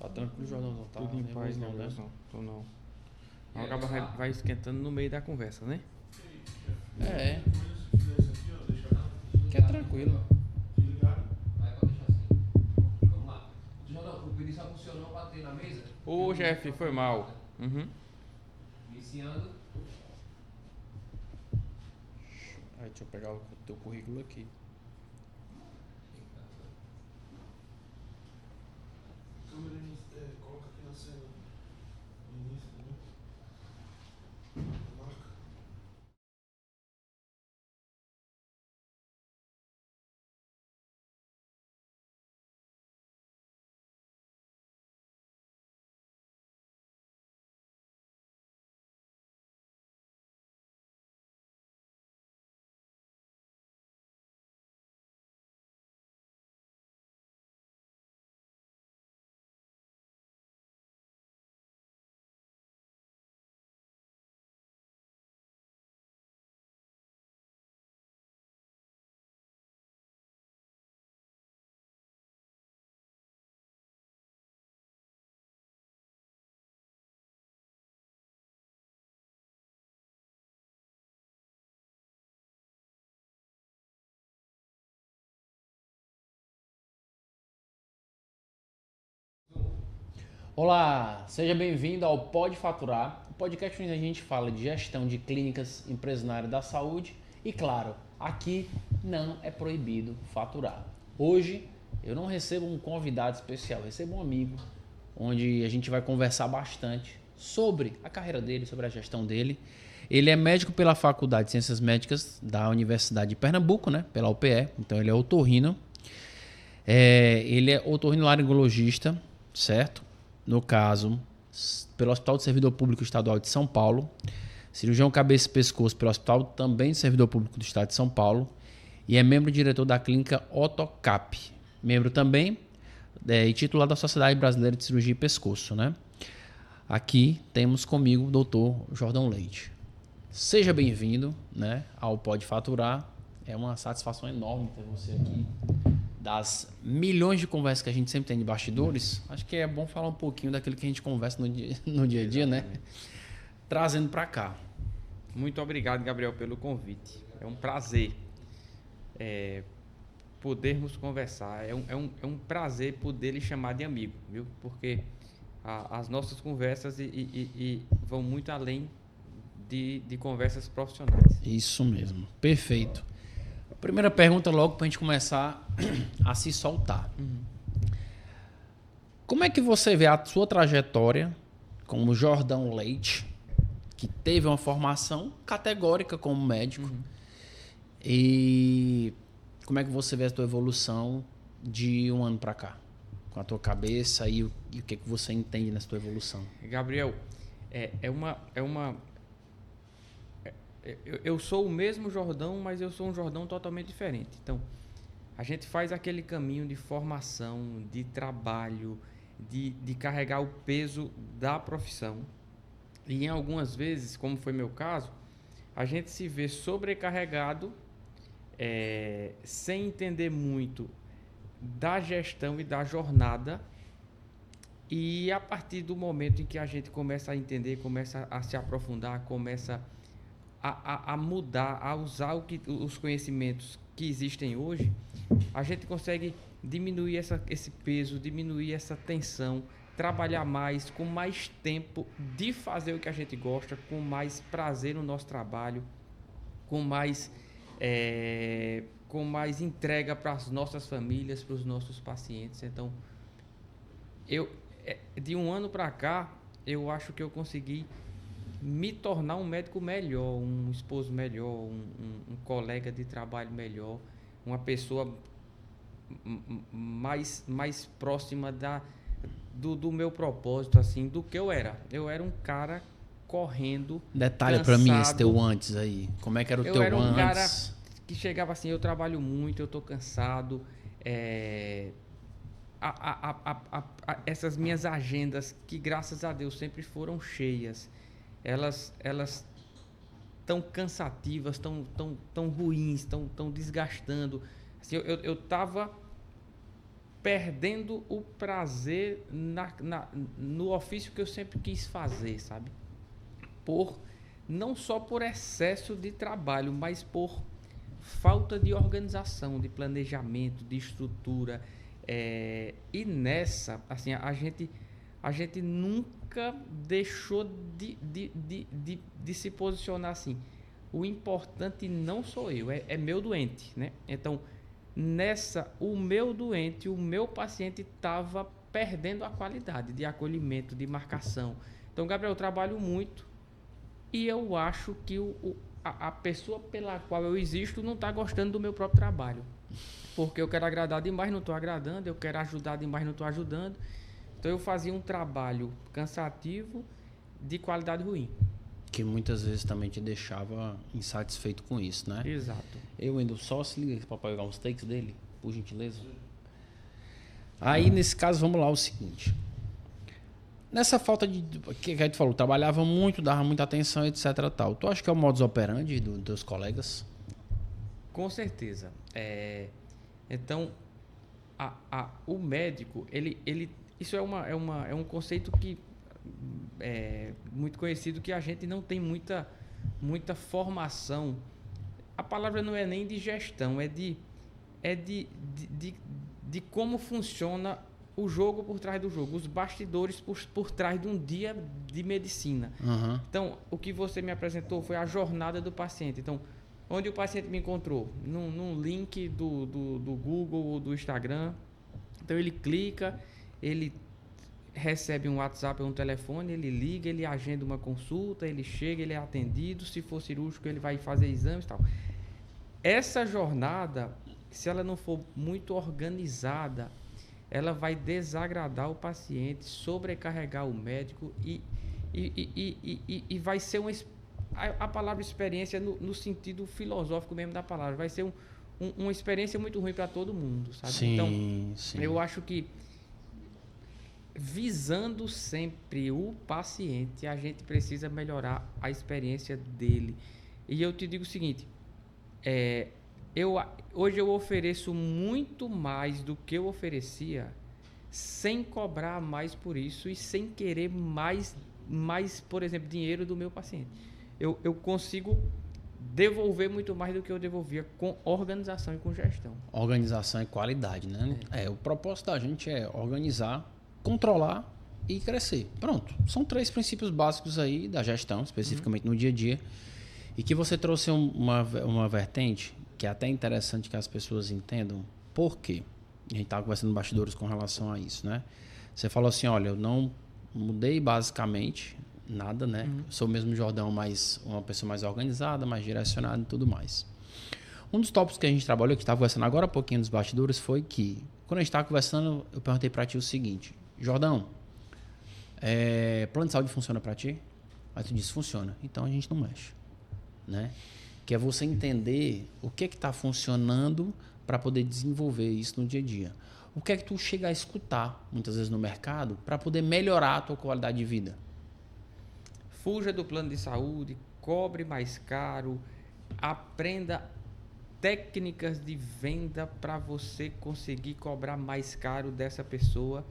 Tá tranquilo, Jordão? Não tá Tudo em paz, nervoso não, né? Gabrielzão. Tô não. Acaba vai esquentando no meio da conversa, né? É, que é tranquilo. Vai, pode deixar assim. Vamos lá. Jordão, o pedido só funcionou pra ter na mesa? Ô, chefe, foi mal. Uhum. Iniciando. Aí, deixa eu pegar o teu currículo aqui. Câmera coloca aqui na cena. No início, né? Marca. Olá, seja bem-vindo ao Pode Faturar, o podcast onde a gente fala de gestão de clínicas, empresas na área da saúde e, claro, aqui não é proibido faturar. Hoje eu não recebo um convidado especial, recebo um amigo, onde a gente vai conversar bastante sobre a carreira dele, sobre a gestão dele. Ele é médico pela Faculdade de Ciências Médicas da Universidade de Pernambuco, né, pela UPE, então ele é otorrino. Ele é otorrinolaringologista, certo? No caso, pelo Hospital do Servidor Público Estadual de São Paulo, cirurgião cabeça e pescoço pelo Hospital também do Servidor Público do Estado de São Paulo e é membro diretor da clínica Otocap, membro também e titular da Sociedade Brasileira de Cirurgia e Pescoço, né? Aqui temos comigo o Dr. Jordão Leite. Seja bem-vindo, né, ao Pode Faturar. É uma satisfação enorme ter você aqui. Das milhões de conversas que a gente sempre tem de bastidores, acho que é bom falar um pouquinho daquilo que a gente conversa no dia a dia, né? Trazendo para cá. Muito obrigado, Gabriel, pelo convite. É um prazer podermos conversar. É um prazer poder lhe chamar de amigo, viu? Porque as nossas conversas e vão muito além de conversas profissionais. Isso mesmo, perfeito. Primeira pergunta logo para a gente começar a se soltar. Como é que você vê a sua trajetória como Jordão Leite, que teve uma formação categórica como médico, e como é que você vê a tua evolução de um ano para cá? Com a tua cabeça e o que você entende nessa tua evolução? Gabriel, eu sou o mesmo Jordão, mas eu sou um Jordão totalmente diferente. Então, a gente faz aquele caminho de formação, de trabalho, de carregar o peso da profissão. E em algumas vezes, como foi meu caso, a gente se vê sobrecarregado, sem entender muito da gestão e da jornada. E a partir do momento em que a gente começa a entender, começa a se aprofundar, começa a mudar, a usar os conhecimentos que existem hoje, a gente consegue diminuir esse peso, diminuir essa tensão, trabalhar mais, com mais tempo de fazer o que a gente gosta, com mais prazer no nosso trabalho, com mais entrega para as nossas famílias, para os nossos pacientes. Então, de um ano para cá, eu acho que eu consegui me tornar um médico melhor, um esposo melhor, um colega de trabalho melhor, uma pessoa mais próxima do meu propósito, assim, do que eu era. Eu era um cara correndo, Detalhe cansado. para mim esse teu antes aí. Como é que era o teu antes? Eu era um cara que chegava assim, eu trabalho muito, eu tô cansado, essas minhas agendas, que graças a Deus sempre foram cheias, elas tão cansativas, tão ruins, tão desgastando. Assim, eu tava perdendo o prazer no ofício que eu sempre quis fazer, sabe? Não só por excesso de trabalho, mas por falta de organização, de planejamento, de estrutura. E nessa, assim, a gente nunca deixou de se posicionar assim. O importante não sou eu, é meu doente, né? Então, o meu doente, o meu paciente estava perdendo a qualidade de acolhimento, de marcação. Então, Gabriel, eu trabalho muito e eu acho que a pessoa pela qual eu existo não está gostando do meu próprio trabalho. Porque eu quero agradar demais, não estou agradando, eu quero ajudar demais, não estou ajudando. Então, eu fazia um trabalho cansativo de qualidade ruim. Que muitas vezes também te deixava insatisfeito com isso, né? Exato. Eu ainda só se liga para pegar uns takes dele, por gentileza. Aí, nesse caso, vamos lá, o seguinte. Nessa falta de... que a gente falou, trabalhava muito, dava muita atenção, etc. Tal. Tu acha que é o modus operandi dos teus colegas? Com certeza. Então, o médico, isso é um conceito que é muito conhecido, que a gente não tem muita formação. A palavra não é nem de gestão, é de como funciona o jogo por trás do jogo, os bastidores por trás de um dia de medicina. Uhum. Então, o que você me apresentou foi a jornada do paciente. Então, onde o paciente me encontrou? Num link do Google ou do Instagram. Então, ele clica, ele recebe um WhatsApp ou um telefone, ele liga, ele agenda uma consulta, ele chega, ele é atendido, se for cirúrgico ele vai fazer exames e tal. Essa jornada, se ela não for muito organizada, ela vai desagradar o paciente, sobrecarregar o médico e vai ser a palavra experiência no sentido filosófico mesmo da palavra, vai ser uma experiência muito ruim para todo mundo, sabe? Sim, então, sim. Eu acho que visando sempre o paciente, a gente precisa melhorar a experiência dele. E eu te digo o seguinte, hoje eu ofereço muito mais do que eu oferecia, sem cobrar mais por isso e sem querer mais, por exemplo, dinheiro do meu paciente. Eu consigo devolver muito mais do que eu devolvia com organização e com gestão. Organização e qualidade, né? O propósito da gente é organizar, controlar e crescer. Pronto. São 3 princípios básicos aí da gestão, especificamente no dia a dia. E que você trouxe uma vertente que é até interessante que as pessoas entendam por quê. A gente estava conversando bastidores com relação a isso, né? Você falou assim, olha, eu não mudei basicamente nada, né? Eu sou o mesmo Jordão, mas uma pessoa mais organizada, mais direcionada e tudo mais. Um dos tópicos que a gente trabalhou, que estava conversando agora há pouquinho nos bastidores, foi que, quando a gente estava conversando, eu perguntei para ti o seguinte, Jordão, plano de saúde funciona para ti? Aí tu disse, funciona. Então a gente não mexe, né? Que é você entender o que está funcionando para poder desenvolver isso no dia a dia. O que é que tu chega a escutar, muitas vezes no mercado, para poder melhorar a tua qualidade de vida? Fuja do plano de saúde, cobre mais caro, aprenda técnicas de venda para você conseguir cobrar mais caro dessa pessoa.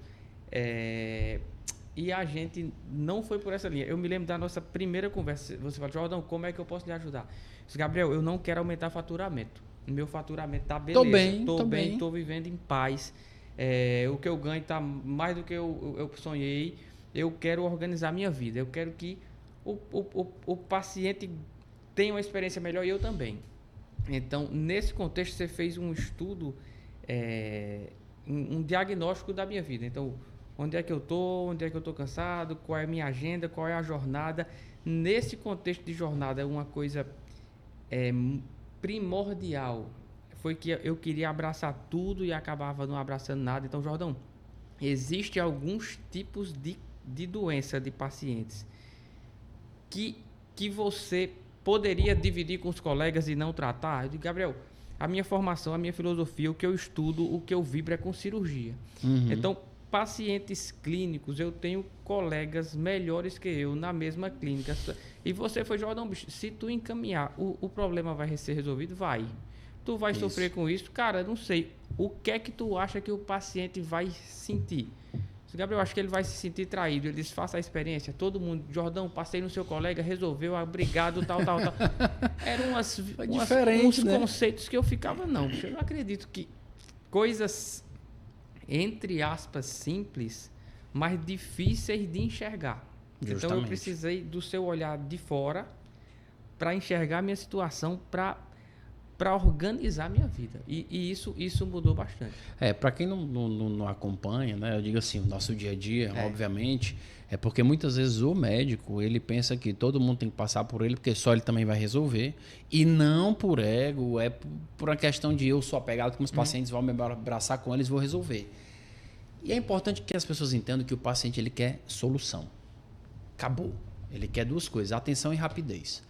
E a gente não foi por essa linha. Eu me lembro da nossa primeira conversa. Você falou, Jordão, como é que eu posso lhe ajudar? Eu disse, Gabriel, eu não quero aumentar faturamento. O meu faturamento tá beleza. Tô bem, tô vivendo em paz. O que eu ganho tá mais do que eu sonhei. Eu quero organizar minha vida. Eu quero que o paciente tenha uma experiência melhor e eu também. Então, nesse contexto, você fez um estudo, um diagnóstico da minha vida. Então, onde é que eu estou cansado, qual é a minha agenda, qual é a jornada. Nesse contexto de jornada, uma coisa primordial foi que eu queria abraçar tudo e acabava não abraçando nada. Então, Jordão, existem alguns tipos de doença de pacientes que você poderia dividir com os colegas e não tratar. Eu digo, Gabriel, a minha formação, a minha filosofia, o que eu estudo, o que eu vibro é com cirurgia. Então, pacientes clínicos, eu tenho colegas melhores que eu na mesma clínica. E você foi, Jordão, bicho, se tu encaminhar, o problema vai ser resolvido? Vai. Tu vai sofrer com isso? Cara, não sei. o que é que tu acha que o paciente vai sentir? Gabriel, acho que ele vai se sentir traído. Ele disse, faça a experiência. Todo mundo, Jordão, passei no seu colega, resolveu, obrigado, tal. Eram uns né? conceitos que eu ficava, não, eu não acredito que coisas, entre aspas, simples, mas difíceis de enxergar. Então eu Justamente. precisei do seu olhar de fora para enxergar a minha situação, para organizar a minha vida. E isso mudou bastante. Para quem não acompanha, né, eu digo assim, o nosso dia a dia, obviamente, é porque muitas vezes o médico, ele pensa que todo mundo tem que passar por ele, porque só ele também vai resolver, e não por ego, é por uma questão de eu sou apegado com os pacientes, vão me abraçar com eles, vou resolver. E é importante que as pessoas entendam que o paciente ele quer solução. Acabou. Ele quer duas coisas, atenção e rapidez.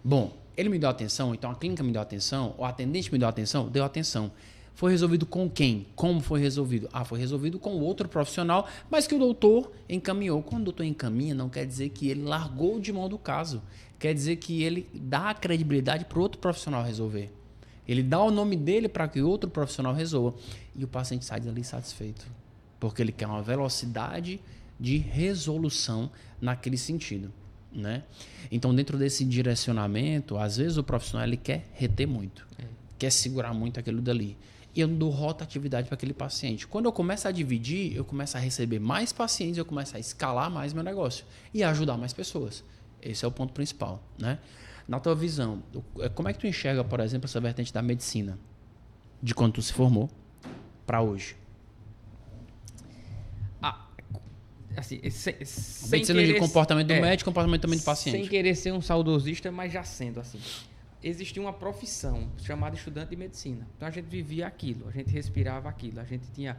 Bom, ele me deu atenção, então a clínica me deu atenção, o atendente me deu atenção, deu atenção. Foi resolvido com quem? Como foi resolvido? Foi resolvido com outro profissional, mas que o doutor encaminhou. Quando o doutor encaminha, não quer dizer que ele largou de mão do caso. Quer dizer que ele dá a credibilidade para o outro profissional resolver. Ele dá o nome dele para que outro profissional resolva. E o paciente sai dali satisfeito. Porque ele quer uma velocidade de resolução naquele sentido. Né? Então, dentro desse direcionamento, às vezes o profissional ele quer reter muito, quer segurar muito aquilo dali. E eu dou rotatividade para aquele paciente. Quando eu começo a dividir, eu começo a receber mais pacientes, eu começo a escalar mais meu negócio e a ajudar mais pessoas. Esse é o ponto principal. Né? Na tua visão, como é que tu enxerga, por exemplo, essa vertente da medicina? De quando tu se formou para hoje? Assim, medicina de comportamento do médico, comportamento também do paciente. Sem querer ser um saudosista, mas já sendo assim. Existia uma profissão chamada estudante de medicina. Então a gente vivia aquilo, a gente respirava aquilo. A gente tinha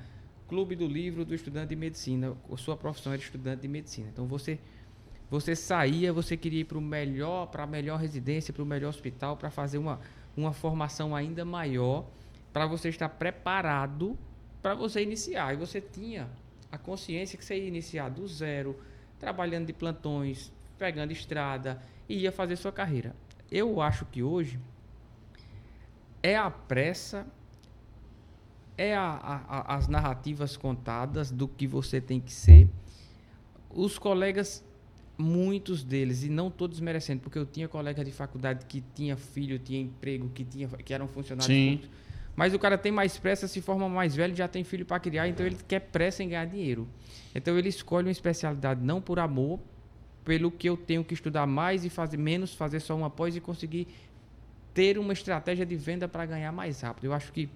clube do livro do estudante de medicina, a sua profissão era estudante de medicina. Então você saía, você queria ir para a melhor residência, para o melhor hospital, para fazer uma formação ainda maior, para você estar preparado para você iniciar. E você tinha a consciência que você ia iniciar do zero, trabalhando de plantões, pegando estrada, e ia fazer sua carreira. Eu acho que hoje é a pressa, é as narrativas contadas do que você tem que ser. Os colegas, muitos deles, e não todos merecendo, porque eu tinha colega de faculdade que tinha filho, tinha emprego, que eram funcionários públicos. Mas o cara tem mais pressa, se forma mais velho, já tem filho para criar, então ele quer pressa em ganhar dinheiro. Então ele escolhe uma especialidade não por amor, pelo que eu tenho que estudar mais e fazer menos, fazer só uma pós e conseguir ter uma estratégia de venda para ganhar mais rápido. Eu acho que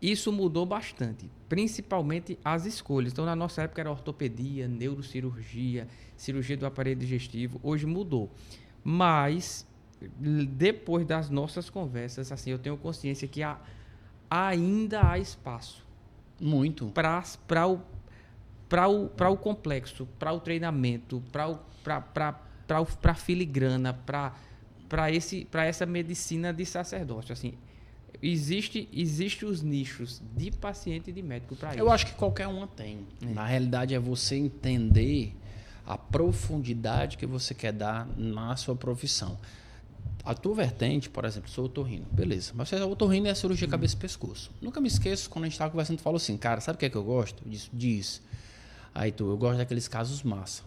isso mudou bastante, principalmente as escolhas. Então na nossa época era ortopedia, neurocirurgia, cirurgia do aparelho digestivo, hoje mudou. Mas depois das nossas conversas, assim, eu tenho consciência que ainda há espaço. Muito. Para o complexo, para o treinamento, para a filigrana, para essa medicina de sacerdócio. Assim, existe os nichos de paciente e de médico para isso. Eu acho que qualquer uma tem. Na realidade, é você entender a profundidade que você quer dar na sua profissão. A tua vertente, por exemplo, sou otorrino. Beleza. Mas o otorrino é a cirurgia cabeça e pescoço. Nunca me esqueço, quando a gente estava conversando, tu falou assim, cara, sabe o que é que eu gosto? Diz. Aí eu gosto daqueles casos massa.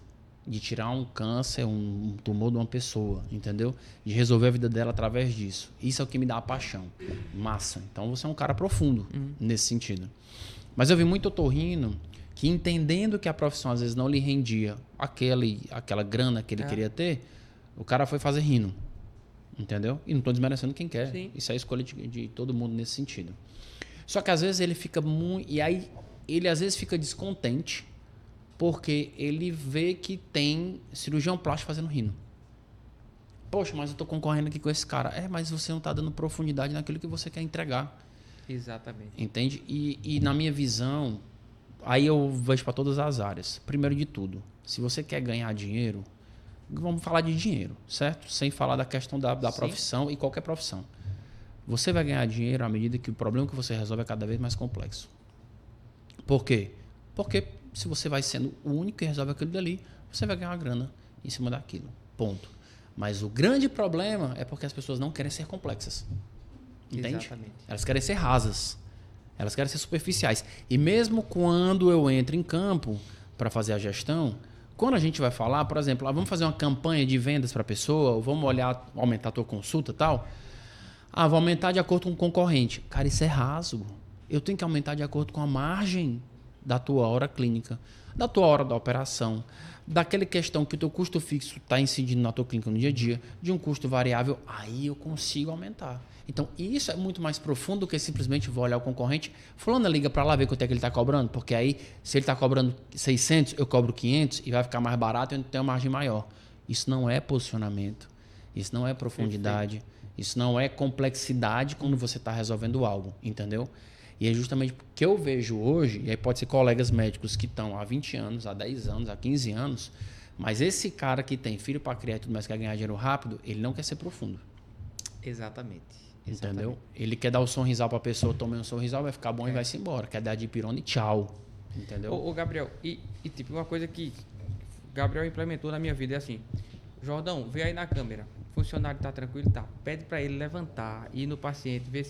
De tirar um câncer, um tumor de uma pessoa, entendeu? De resolver a vida dela através disso. Isso é o que me dá a paixão. Massa. Então você é um cara profundo nesse sentido. Mas eu vi muito otorrino que, entendendo que a profissão às vezes não lhe rendia aquela grana que ele queria ter, o cara foi fazer rino. Entendeu? E não estou desmerecendo quem quer. Sim. Isso é a escolha de todo mundo nesse sentido. Só que às vezes ele fica muito... E aí ele às vezes fica descontente porque ele vê que tem cirurgião plástico fazendo rino. Poxa, mas eu estou concorrendo aqui com esse cara. Mas você não está dando profundidade naquilo que você quer entregar. Exatamente. Entende? E na minha visão, aí eu vejo para todas as áreas. Primeiro de tudo, se você quer ganhar dinheiro... Vamos falar de dinheiro, certo? Sem falar da questão da profissão e qualquer profissão. Você vai ganhar dinheiro à medida que o problema que você resolve é cada vez mais complexo. Por quê? Porque se você vai sendo o único que resolve aquilo dali, você vai ganhar uma grana em cima daquilo. Ponto. Mas o grande problema é porque as pessoas não querem ser complexas. Entende? Exatamente. Elas querem ser rasas. Elas querem ser superficiais. E mesmo quando eu entro em campo para fazer a gestão, quando a gente vai falar, por exemplo, vamos fazer uma campanha de vendas para a pessoa, ou vamos aumentar a tua consulta e tal. Vou aumentar de acordo com o concorrente. Cara, isso é raso. Eu tenho que aumentar de acordo com a margem da tua hora clínica, da tua hora da operação, daquela questão que o teu custo fixo está incidindo na tua clínica no dia a dia, de um custo variável, aí eu consigo aumentar. Então, isso é muito mais profundo do que simplesmente vou olhar o concorrente. Fulano liga para lá ver quanto é que ele está cobrando, porque aí, se ele está cobrando 600, eu cobro 500 e vai ficar mais barato e eu tenho uma margem maior. Isso não é posicionamento, isso não é profundidade, isso não é complexidade quando você está resolvendo algo, entendeu? E é justamente o que eu vejo hoje, e aí pode ser colegas médicos que estão há 20 anos, há 10 anos, há 15 anos, mas esse cara que tem filho para criar e tudo mais, quer ganhar dinheiro rápido, ele não quer ser profundo. Exatamente. Entendeu? Ele quer dar o sorrisal pra pessoa, tomar um sorrisal, vai ficar bom e vai-se embora. Quer dar de pirona e tchau. Entendeu? Ô Gabriel, e tipo, uma coisa que o Gabriel implementou na minha vida é assim: Jordão, vê aí na câmera, o funcionário tá tranquilo, tá? Pede para ele levantar, ir no paciente, ver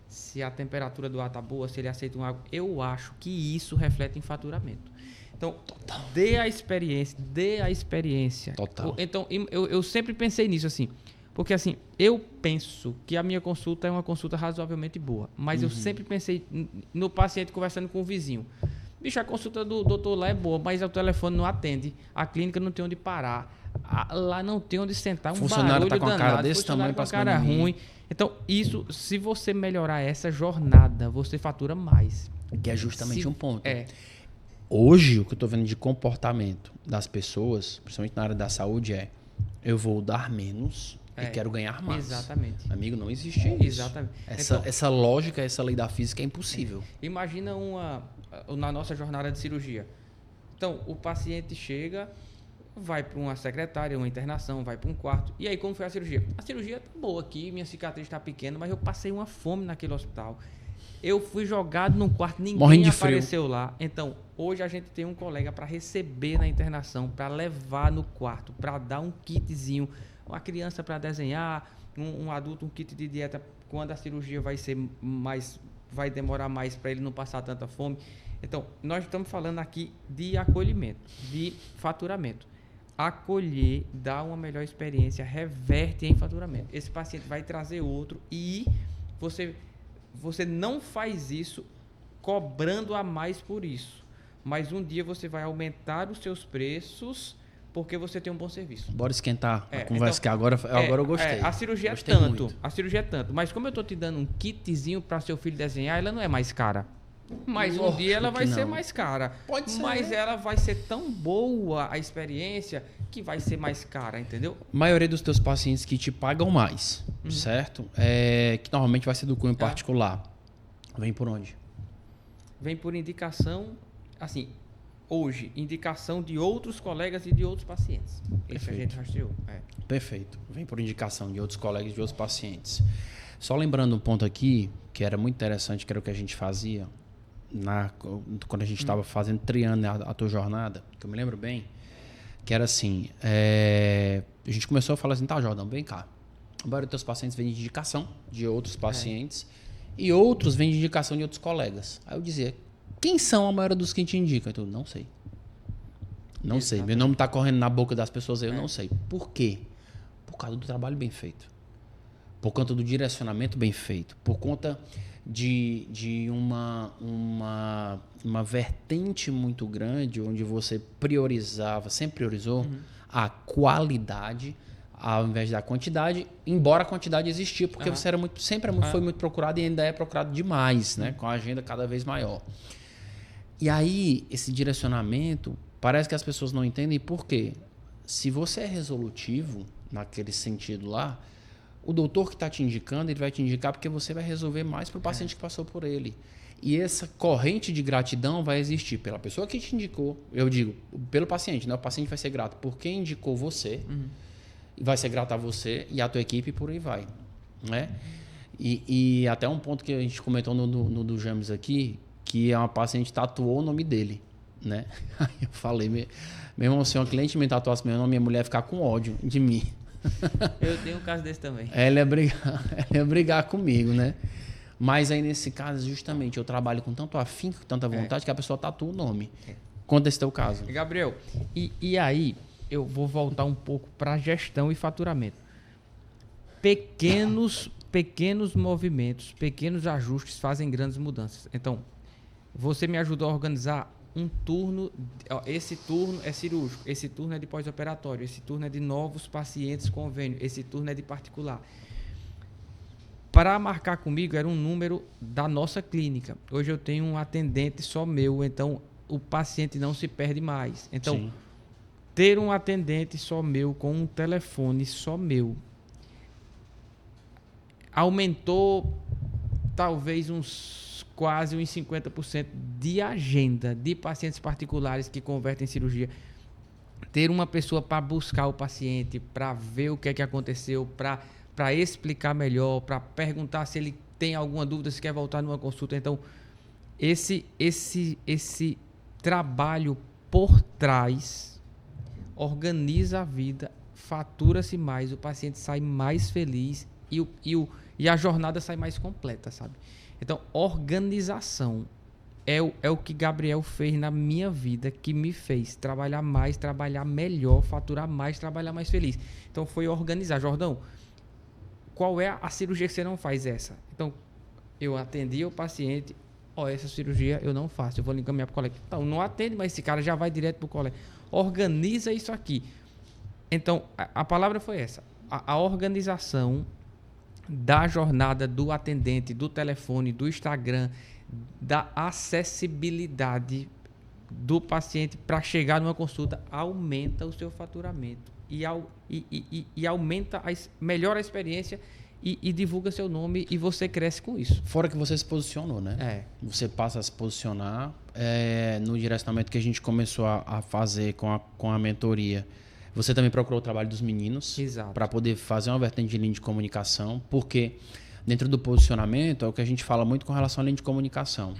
se a temperatura do ar tá boa, se ele aceita um água. Eu acho que isso reflete em faturamento. Então, dê a experiência. Total. Então, eu sempre pensei nisso assim. Porque assim, eu penso que a minha consulta é uma consulta razoavelmente boa. Mas eu sempre pensei no paciente conversando com o vizinho. Bicho, a consulta do doutor lá é boa, mas o telefone não atende. A clínica não tem onde parar. Lá não tem onde sentar. Um funcionário barulho tá com a cara danado, desse tamanho com a pra cara cima de mim. ruim. Então, isso, se você melhorar essa jornada, você fatura mais. Que é justamente um ponto. É. Hoje, o que eu tô vendo de comportamento das pessoas, principalmente na área da saúde, eu vou dar menos e quero ganhar mais. Exatamente. Amigo, não existe isso. Exatamente. Essa lógica, essa lei da física é impossível. Imagina na nossa jornada de cirurgia. Então, o paciente chega, vai para uma secretária, uma internação, vai para um quarto. E aí, como foi a cirurgia? A cirurgia tá boa aqui, minha cicatriz está pequena, mas eu passei uma fome naquele hospital. Eu fui jogado num quarto, ninguém apareceu lá. Então, hoje a gente tem um colega para receber na internação, para levar no quarto, para dar um kitzinho, uma criança para desenhar, um adulto, um kit de dieta, quando a cirurgia vai demorar mais para ele não passar tanta fome. Então, nós estamos falando aqui de acolhimento, de faturamento. Acolher, dar uma melhor experiência, reverte em faturamento. Esse paciente vai trazer outro e você não faz isso cobrando a mais por isso. Mas um dia você vai aumentar os seus preços porque você tem um bom serviço. Bora esquentar a conversa, que agora eu gostei. A cirurgia gostei é tanto. muito. A cirurgia é tanto. Mas como eu estou te dando um kitzinho para seu filho desenhar, ela não é mais cara. Mas um dia ela vai ser mais cara. Pode ser. Mas ela vai ser tão boa a experiência que vai ser mais cara, entendeu? A maioria dos teus pacientes que te pagam mais, certo? Que normalmente vai ser do cunho particular. Vem por onde? Vem por indicação, assim, hoje, indicação de outros colegas e de outros pacientes. Isso a gente rastreou. Perfeito. Vem por indicação de outros colegas e de outros pacientes. Só lembrando um ponto aqui, que era muito interessante, que era o que a gente fazia quando a gente estava fazendo, triando a tua jornada, que eu me lembro bem, que era assim, a gente começou a falar assim, tá, Jordão, vem cá. A maioria dos teus pacientes vem de indicação de outros pacientes e outros vêm de indicação de outros colegas. Aí eu dizia, quem são a maioria dos que te indicam? Eu não sei. Não sei. Meu nome está correndo na boca das pessoas, eu não sei. Por quê? Por causa do trabalho bem feito. Por conta do direcionamento bem feito. Por conta de uma vertente muito grande onde você priorizava, sempre priorizou a qualidade ao invés da quantidade, embora a quantidade existia, porque você foi muito procurado e ainda é procurado demais, né? Com a agenda cada vez maior. E aí, esse direcionamento, parece que as pessoas não entendem por quê. Se você é resolutivo, naquele sentido lá, o doutor que está te indicando, ele vai te indicar porque você vai resolver mais para o paciente que passou por ele. E essa corrente de gratidão vai existir pela pessoa que te indicou, eu digo, pelo paciente, né? O paciente vai ser grato por quem indicou você, e vai ser grato a você e a tua equipe, e por aí vai, né? E até um ponto que a gente comentou no do James aqui, que uma paciente tatuou o nome dele, né? Aí eu falei, meu irmão, se uma cliente me tatuasse meu nome, minha mulher ia ficar com ódio de mim. Eu tenho um caso desse também. Ela ia brigar comigo, né? Mas aí, nesse caso, justamente, eu trabalho com tanto afinco, com tanta vontade, que a pessoa tatua o nome. Conta esse teu caso. Gabriel, e aí eu vou voltar um pouco para gestão e faturamento. Pequenos movimentos, pequenos ajustes fazem grandes mudanças. Então, você me ajudou a organizar um turno. Esse turno é cirúrgico, esse turno é de pós-operatório, esse turno é de novos pacientes convênio, esse turno é de particular. Para marcar comigo era um número da nossa clínica. Hoje eu tenho um atendente só meu, então o paciente não se perde mais. Então, Sim. ter um atendente só meu com um telefone só meu aumentou talvez quase uns 50% de agenda de pacientes particulares que convertem em cirurgia. Ter uma pessoa para buscar o paciente, para ver o que é que aconteceu, para explicar melhor, para perguntar se ele tem alguma dúvida, se quer voltar numa consulta. Então, esse trabalho por trás organiza a vida, fatura-se mais, o paciente sai mais feliz e a jornada sai mais completa, sabe? Então, organização é o que Gabriel fez na minha vida, que me fez trabalhar mais, trabalhar melhor, faturar mais, trabalhar mais feliz. Então, foi organizar. Jordão, qual é a cirurgia que você não faz essa? Então, eu atendi o paciente, essa cirurgia eu não faço, eu vou encaminhar para o colega. Então, não atende, mas esse cara já vai direto para o colega. Organiza isso aqui. Então, a palavra foi essa. A organização da jornada do atendente, do telefone, do Instagram, da acessibilidade do paciente para chegar numa consulta aumenta o seu faturamento e aumenta, melhora a experiência e divulga seu nome e você cresce com isso. Fora que você se posicionou, né? Você passa a se posicionar no direcionamento que a gente começou a fazer com a mentoria. Você também procurou o trabalho dos meninos para poder fazer uma vertente de linha de comunicação, porque dentro do posicionamento é o que a gente fala muito com relação à linha de comunicação.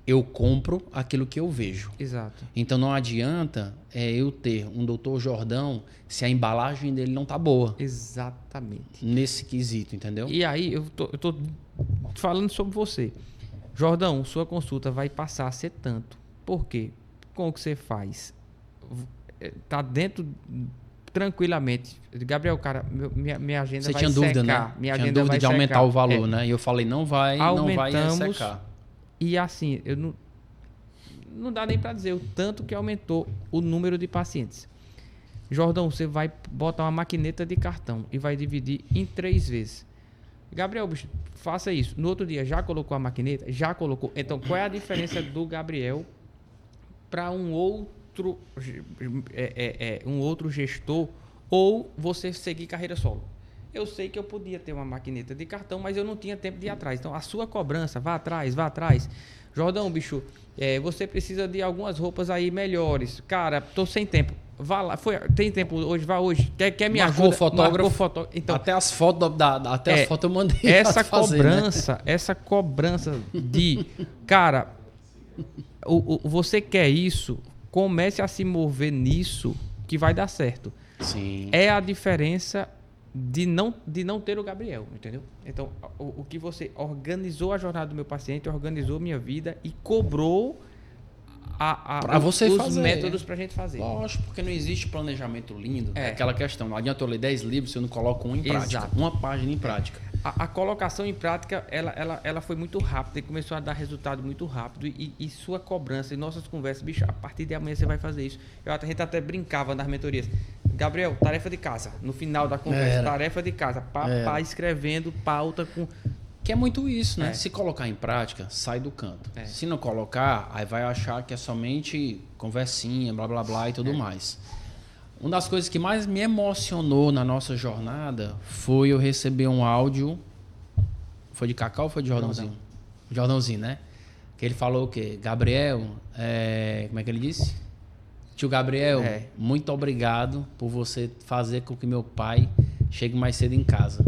Eu compro aquilo que eu vejo. Exato. Então não adianta eu ter um Dr. Jordão se a embalagem dele não tá boa. Exatamente. Nesse quesito, entendeu? E aí eu tô falando sobre você. Jordão, sua consulta vai passar a ser tanto. Por quê? Com o que você faz, tá dentro tranquilamente. Gabriel, cara, minha agenda você vai tinha dúvida, secar. né? Minha tinha agenda dúvida vai de aumentar secar. o valor, né? E eu falei, não vai secar. E assim, eu não dá nem para dizer o tanto que aumentou o número de pacientes. Jordão, você vai botar uma maquineta de cartão e vai dividir em 3 vezes. Gabriel, bicho, faça isso. No outro dia, já colocou a maquineta? Já colocou. Então, qual é a diferença do Gabriel para um outro gestor ou você seguir carreira solo? Eu sei que eu podia ter uma maquineta de cartão, mas eu não tinha tempo de ir atrás. Então, a sua cobrança, vá atrás. Jordão, bicho, você precisa de algumas roupas aí melhores. Cara, tô sem tempo. Vá lá. Tem tempo hoje? Vá hoje. Quer me Marcou ajuda? o fotógrafo. Então, até as fotos as fotos eu mandei. Essa fazer, cobrança, né? essa cobrança de... Cara, você quer isso, comece a se mover nisso que vai dar certo. Sim. É a diferença de não ter o Gabriel, entendeu? Então, o que você organizou a jornada do meu paciente, organizou minha vida e cobrou pra você os fazer métodos pra gente fazer. Lógico, porque não existe planejamento lindo. É aquela questão, não adianta eu ler 10 livros se eu não coloco um em prática. Exato. Uma página em prática. A colocação em prática, ela foi muito rápida e começou a dar resultado muito rápido. E sua cobrança e nossas conversas, bicho, a partir de amanhã você vai fazer isso. A gente até brincava nas mentorias. Gabriel, tarefa de casa. No final da conversa, tarefa de casa. Papá escrevendo pauta com... Que é muito isso, né? Se colocar em prática, sai do canto. Se não colocar, aí vai achar que é somente conversinha, blá, blá, blá e tudo mais. Uma das coisas que mais me emocionou na nossa jornada foi eu receber um áudio. Foi de Cacau ou foi de Jordãozinho? Jordãozinho, né? Que ele falou o quê? Gabriel, como é que ele disse? Tio Gabriel, muito obrigado por você fazer com que meu pai chegue mais cedo em casa.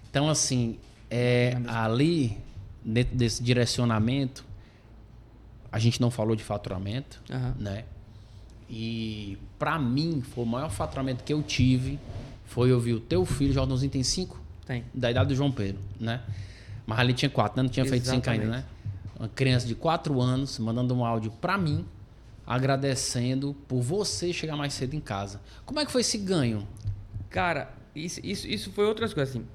Então, assim, ali, dentro desse direcionamento, a gente não falou de faturamento, né? E pra mim, foi o maior faturamento que eu tive, foi ouvir o teu filho, Jordãozinho tem 5? Tem. Da idade do João Pedro, né? Mas ali tinha 4, né? Não tinha feito 5 ainda, né? Exatamente. Uma criança de 4 anos mandando um áudio pra mim, agradecendo por você chegar mais cedo em casa. Como é que foi esse ganho? Cara, isso foi outras coisas, assim.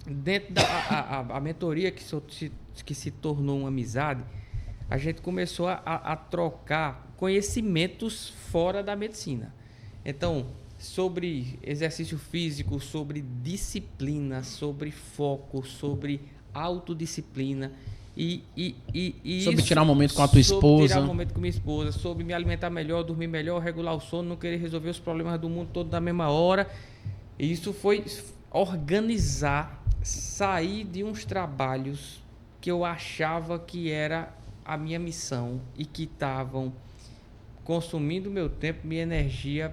Dentro da a mentoria que se tornou uma amizade, a gente começou a trocar conhecimentos fora da medicina. Então, sobre exercício físico, sobre disciplina, sobre foco, sobre autodisciplina. E Sobre isso- tirar um momento com a tua sobre esposa. tirar um momento com minha esposa, sobre me alimentar melhor, dormir melhor, regular o sono, não querer resolver os problemas do mundo todo na mesma hora. E isso foi organizar, sair de uns trabalhos que eu achava que era a minha missão e que estavam consumindo meu tempo, minha energia,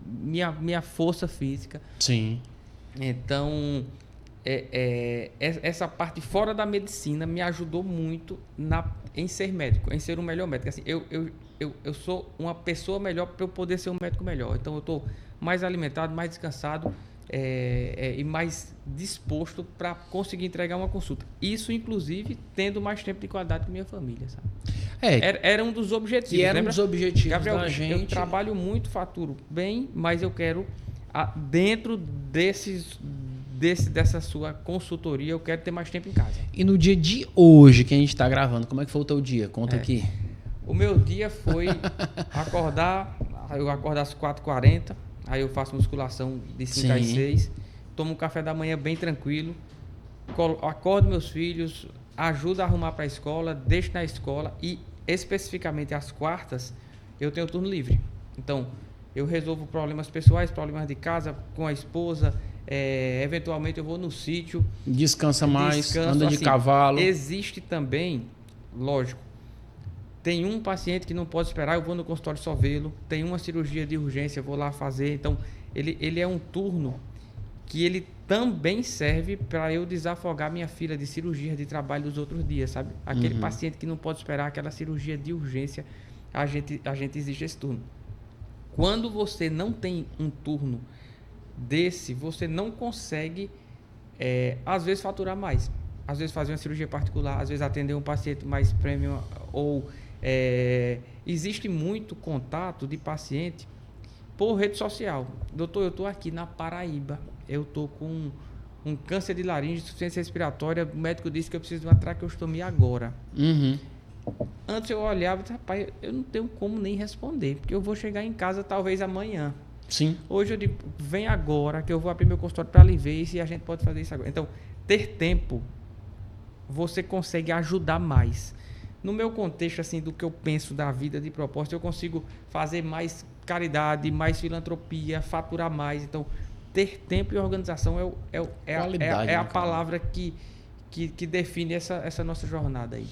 minha força física. Sim. Então, essa parte fora da medicina me ajudou muito em ser médico, em ser um melhor médico. Assim, eu sou uma pessoa melhor para eu poder ser um médico melhor. Então, eu estou mais alimentado, mais descansado e mais disposto para conseguir entregar uma consulta. Isso, inclusive, tendo mais tempo de qualidade com minha família, sabe? Era um dos objetivos. Que era um lembra? dos objetivos Gabriel, da eu gente. trabalho muito, faturo bem, mas eu quero, dentro dessa sua consultoria, eu quero ter mais tempo em casa. E no dia de hoje que a gente tá gravando, como é que foi o teu dia? Conta aqui. O meu dia foi eu acordo às 4h40, aí eu faço musculação de 5 às Sim. 6, tomo um café da manhã bem tranquilo, acordo meus filhos, ajudo a arrumar para a escola, deixo na escola e especificamente às quartas eu tenho turno livre. Então, eu resolvo problemas pessoais, problemas de casa com a esposa, eventualmente eu vou no sítio, Descansa mais, descanso, anda de assim, cavalo. Existe também, lógico, tem um paciente que não pode esperar, eu vou no consultório só vê-lo. Tem uma cirurgia de urgência, eu vou lá fazer. Então, ele é um turno que ele também serve para eu desafogar minha fila de cirurgia de trabalho dos outros dias, sabe? Aquele paciente que não pode esperar aquela cirurgia de urgência, a gente exige esse turno. Quando você não tem um turno desse, você não consegue, às vezes, faturar mais. Às vezes fazer uma cirurgia particular, às vezes atender um paciente mais premium, ou existe muito contato de paciente por rede social. Doutor, eu estou aqui na Paraíba, eu estou com um câncer de laringe, insuficiência respiratória, o médico disse que eu preciso de uma traqueostomia agora. Uhum. Antes eu olhava e disse, rapaz, eu não tenho como nem responder, porque eu vou chegar em casa talvez amanhã. Sim. Hoje eu digo, vem agora que eu vou abrir meu consultório para lhe ver se a gente pode fazer isso agora. Então, ter tempo, você consegue ajudar mais. No meu contexto, assim, do que eu penso da vida de propósito, eu consigo fazer mais caridade, mais filantropia, faturar mais. Então, ter tempo e organização Qualidade, é a né, cara? palavra que define essa nossa jornada aí.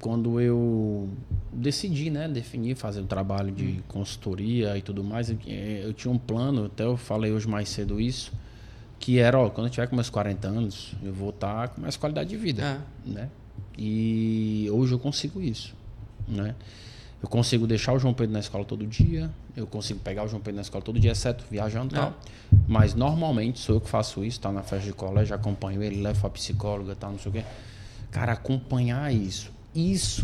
Quando eu decidi, né, definir fazer o trabalho de consultoria e tudo mais, eu tinha um plano, até eu falei hoje mais cedo isso, que era, quando eu tiver com meus 40 anos, eu vou estar com mais qualidade de vida, né? E hoje eu consigo isso, né? Eu consigo deixar o João Pedro na escola todo dia, eu consigo pegar o João Pedro na escola todo dia, exceto viajando e tal. Mas normalmente sou eu que faço isso, tá na festa de colégio, acompanho ele, levo a psicóloga, tal, não sei o quê. Cara, acompanhar isso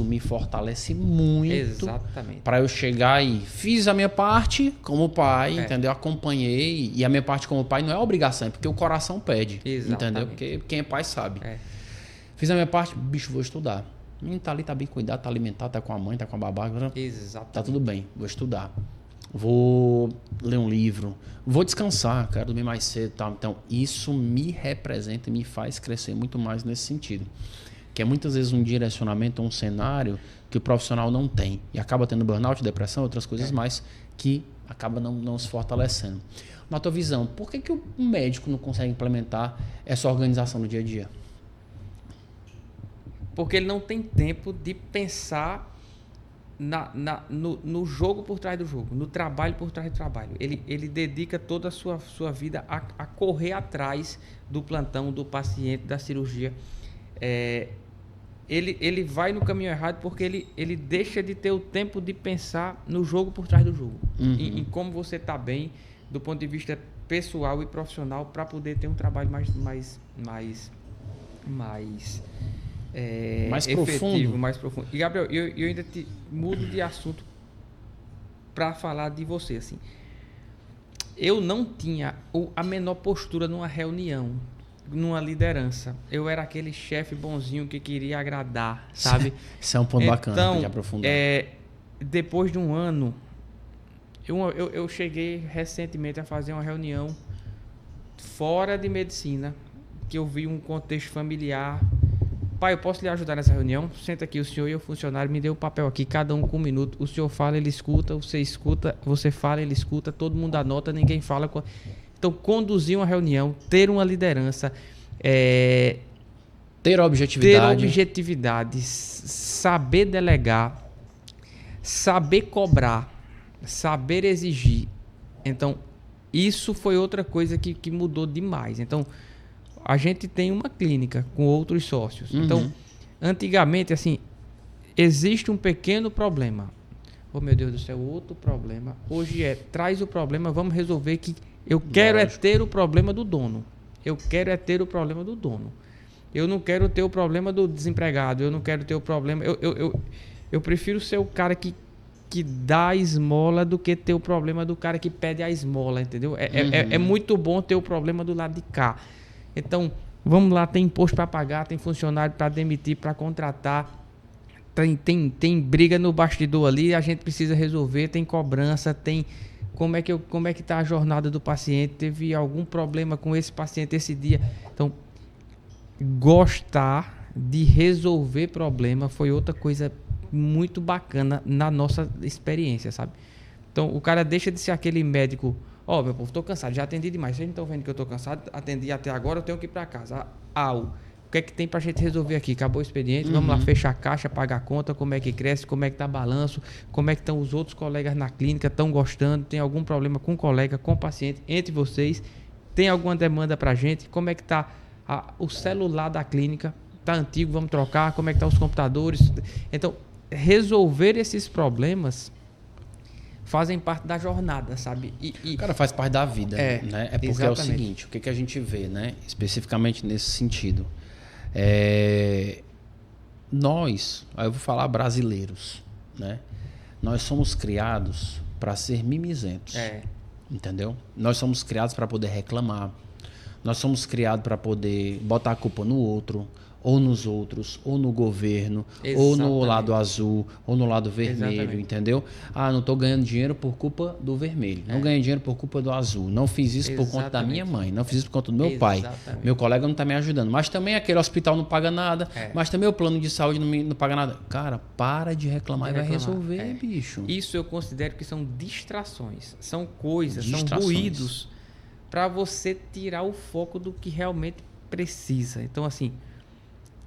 me fortalece muito. Exatamente. Para eu chegar e fiz a minha parte como pai, entendeu? Acompanhei. E a minha parte como pai não é obrigação, é porque o coração pede. Exatamente. Entendeu? Porque quem é pai sabe. Fiz a minha parte, bicho, vou estudar. O menino tá ali, tá bem cuidado, tá alimentado, tá com a mãe, tá com a babá. Exatamente. Tá tudo bem, vou estudar. Vou ler um livro. Vou descansar, quero dormir mais cedo. Tá? Então, isso me representa e me faz crescer muito mais nesse sentido. Que é muitas vezes um direcionamento, um cenário que o profissional não tem. E acaba tendo burnout, depressão, outras coisas mais que acaba não se fortalecendo. Na tua visão, por que o médico não consegue implementar essa organização no dia a dia? Porque ele não tem tempo de pensar no jogo por trás do jogo, no trabalho por trás do trabalho. Ele dedica toda a sua vida a correr atrás do plantão, do paciente, da cirurgia. Ele vai no caminho errado porque ele deixa de ter o tempo de pensar no jogo por trás do jogo. Em como você está bem do ponto de vista pessoal e profissional para poder ter um trabalho mais mais Mais efetivo, profundo. mais profundo. E Gabriel, eu ainda mudo de assunto para falar de você, assim. Eu não tinha a menor postura numa reunião, numa liderança. Eu era aquele chefe bonzinho que queria agradar, sabe? Isso é um ponto bacana pra gente aprofundar. Depois de um ano, eu cheguei recentemente a fazer uma reunião fora de medicina, que eu vi um contexto familiar. Pai, eu posso lhe ajudar nessa reunião? Senta aqui, o senhor e o funcionário, me dê o papel aqui, cada um com 1 minuto. O senhor fala, ele escuta, você fala, ele escuta, todo mundo anota, ninguém fala. Então, conduzir uma reunião, ter uma liderança, Ter objetividade. saber delegar, saber cobrar, saber exigir. Então, isso foi outra coisa que mudou demais. Então, a gente tem uma clínica com outros sócios. Uhum. Então, antigamente, assim, existe um pequeno problema. Oh, meu Deus do céu, outro problema. Hoje traz o problema, vamos resolver que eu quero ter o problema do dono. Eu quero ter o problema do dono. Eu não quero ter o problema do desempregado. Eu não quero ter o problema... Eu prefiro ser o cara que dá a esmola do que ter o problema do cara que pede a esmola, entendeu? É muito bom ter o problema do lado de cá. Então, vamos lá, tem imposto para pagar, tem funcionário para demitir, para contratar, tem briga no bastidor ali, a gente precisa resolver, tem cobrança, tem como é que está a jornada do paciente, teve algum problema com esse paciente esse dia. Então, gostar de resolver problema foi outra coisa muito bacana na nossa experiência, sabe? Então, o cara deixa de ser aquele médico... Meu povo, tô cansado, já atendi demais. Vocês não estão vendo que eu tô cansado? Atendi até agora, eu tenho que ir para casa. O que é que tem pra gente resolver aqui? Acabou o expediente, vamos lá, fechar a caixa, pagar a conta, como é que cresce, como é que tá balanço, como é que estão os outros colegas na clínica, estão gostando, tem algum problema com colega, com paciente, entre vocês, tem alguma demanda pra gente, como é que tá o celular da clínica, tá antigo, vamos trocar, como é que tá os computadores. Então, resolver esses problemas fazem parte da jornada, sabe? Cara, faz parte da vida, né? É porque exatamente. É o seguinte, o que a gente vê, né? Especificamente nesse sentido. Nós, aí eu vou falar brasileiros, né? Nós somos criados para ser mimizentos. Entendeu? Nós somos criados para poder reclamar. Nós somos criados para poder botar a culpa no outro, ou nos outros, ou no governo, ou no lado azul, ou no lado vermelho, entendeu? Não estou ganhando dinheiro por culpa do vermelho, não ganhei dinheiro por culpa do azul, não fiz isso por conta da minha mãe, não fiz isso por conta do meu pai, meu colega não está me ajudando, mas também aquele hospital não paga nada, mas também o plano de saúde não paga nada. Cara, para de reclamar e vai resolver, bicho. Isso eu considero que são distrações, são coisas, são ruídos para você tirar o foco do que realmente precisa. Então, assim,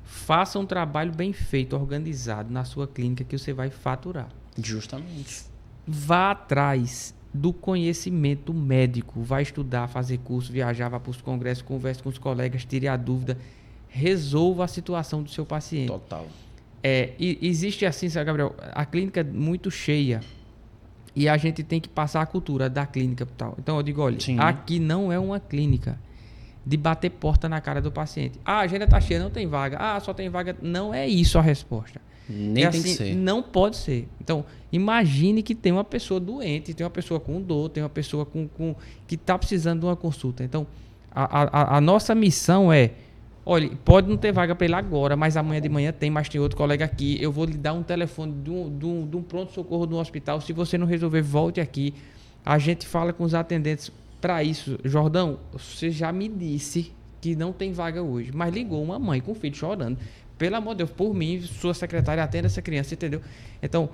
faça um trabalho bem feito, organizado na sua clínica que você vai faturar. Justamente. Vá atrás do conhecimento médico. Vai estudar, fazer curso, viajar, vá para os congressos, converse com os colegas, tire a dúvida, resolva a situação do seu paciente. Total. Existe assim, sabe, Gabriel, a clínica é muito cheia e a gente tem que passar a cultura da clínica e tal. Então eu digo, olha, aqui não é uma clínica de bater porta na cara do paciente. A agenda tá cheia, não tem vaga. Só tem vaga. Não é isso a resposta. Nem tem que ser. Não pode ser. Então, imagine que tem uma pessoa doente, tem uma pessoa com dor, tem uma pessoa que está precisando de uma consulta. Então, a nossa missão olha, pode não ter vaga para ele agora, mas amanhã de manhã tem, mas tem outro colega aqui. Eu vou lhe dar um telefone de um pronto-socorro de um hospital. Se você não resolver, volte aqui. A gente fala com os atendentes. Para isso, Jordão, você já me disse que não tem vaga hoje, mas ligou uma mãe com o filho chorando. Pelo amor de Deus, por mim, sua secretária atenda essa criança, entendeu? Então,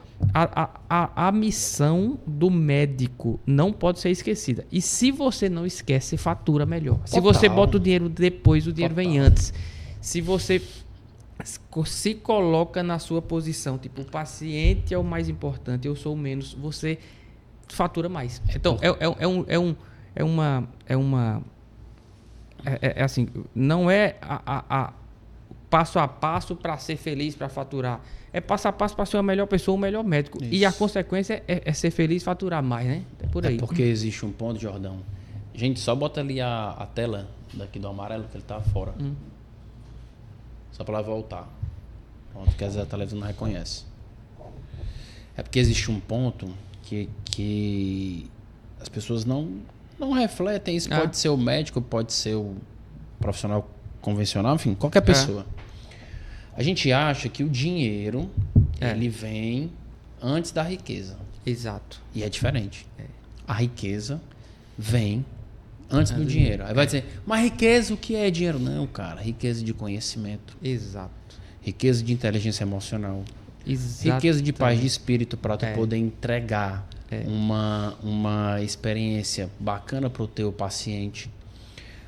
a missão do médico não pode ser esquecida. E se você não esquece, fatura melhor. Total. Se você bota o dinheiro depois, o dinheiro vem antes. Se você se coloca na sua posição, tipo, o paciente é o mais importante, eu sou o menos, você fatura mais. Então, assim, não é passo a passo para ser feliz, para faturar. É passo a passo para ser a melhor pessoa, o melhor médico. Isso. E a consequência é ser feliz e faturar mais, né? É por aí. É porque existe um ponto, Jordão. Gente, só bota ali a tela daqui do amarelo, que ele tá fora. Só para ela voltar. Pronto, que às vezes a televisão não reconhece. É porque existe um ponto que as pessoas não refletem. Isso pode ser o médico, pode ser o profissional convencional, enfim, qualquer pessoa. A gente acha que o dinheiro, ele vem antes da riqueza. Exato. E é diferente. A riqueza vem antes do dinheiro. Aí vai dizer, mas riqueza o que é dinheiro? Não, cara. Riqueza de conhecimento. Exato. Riqueza de inteligência emocional. Exato. Riqueza de paz de espírito para tu poder entregar uma experiência bacana para o teu paciente.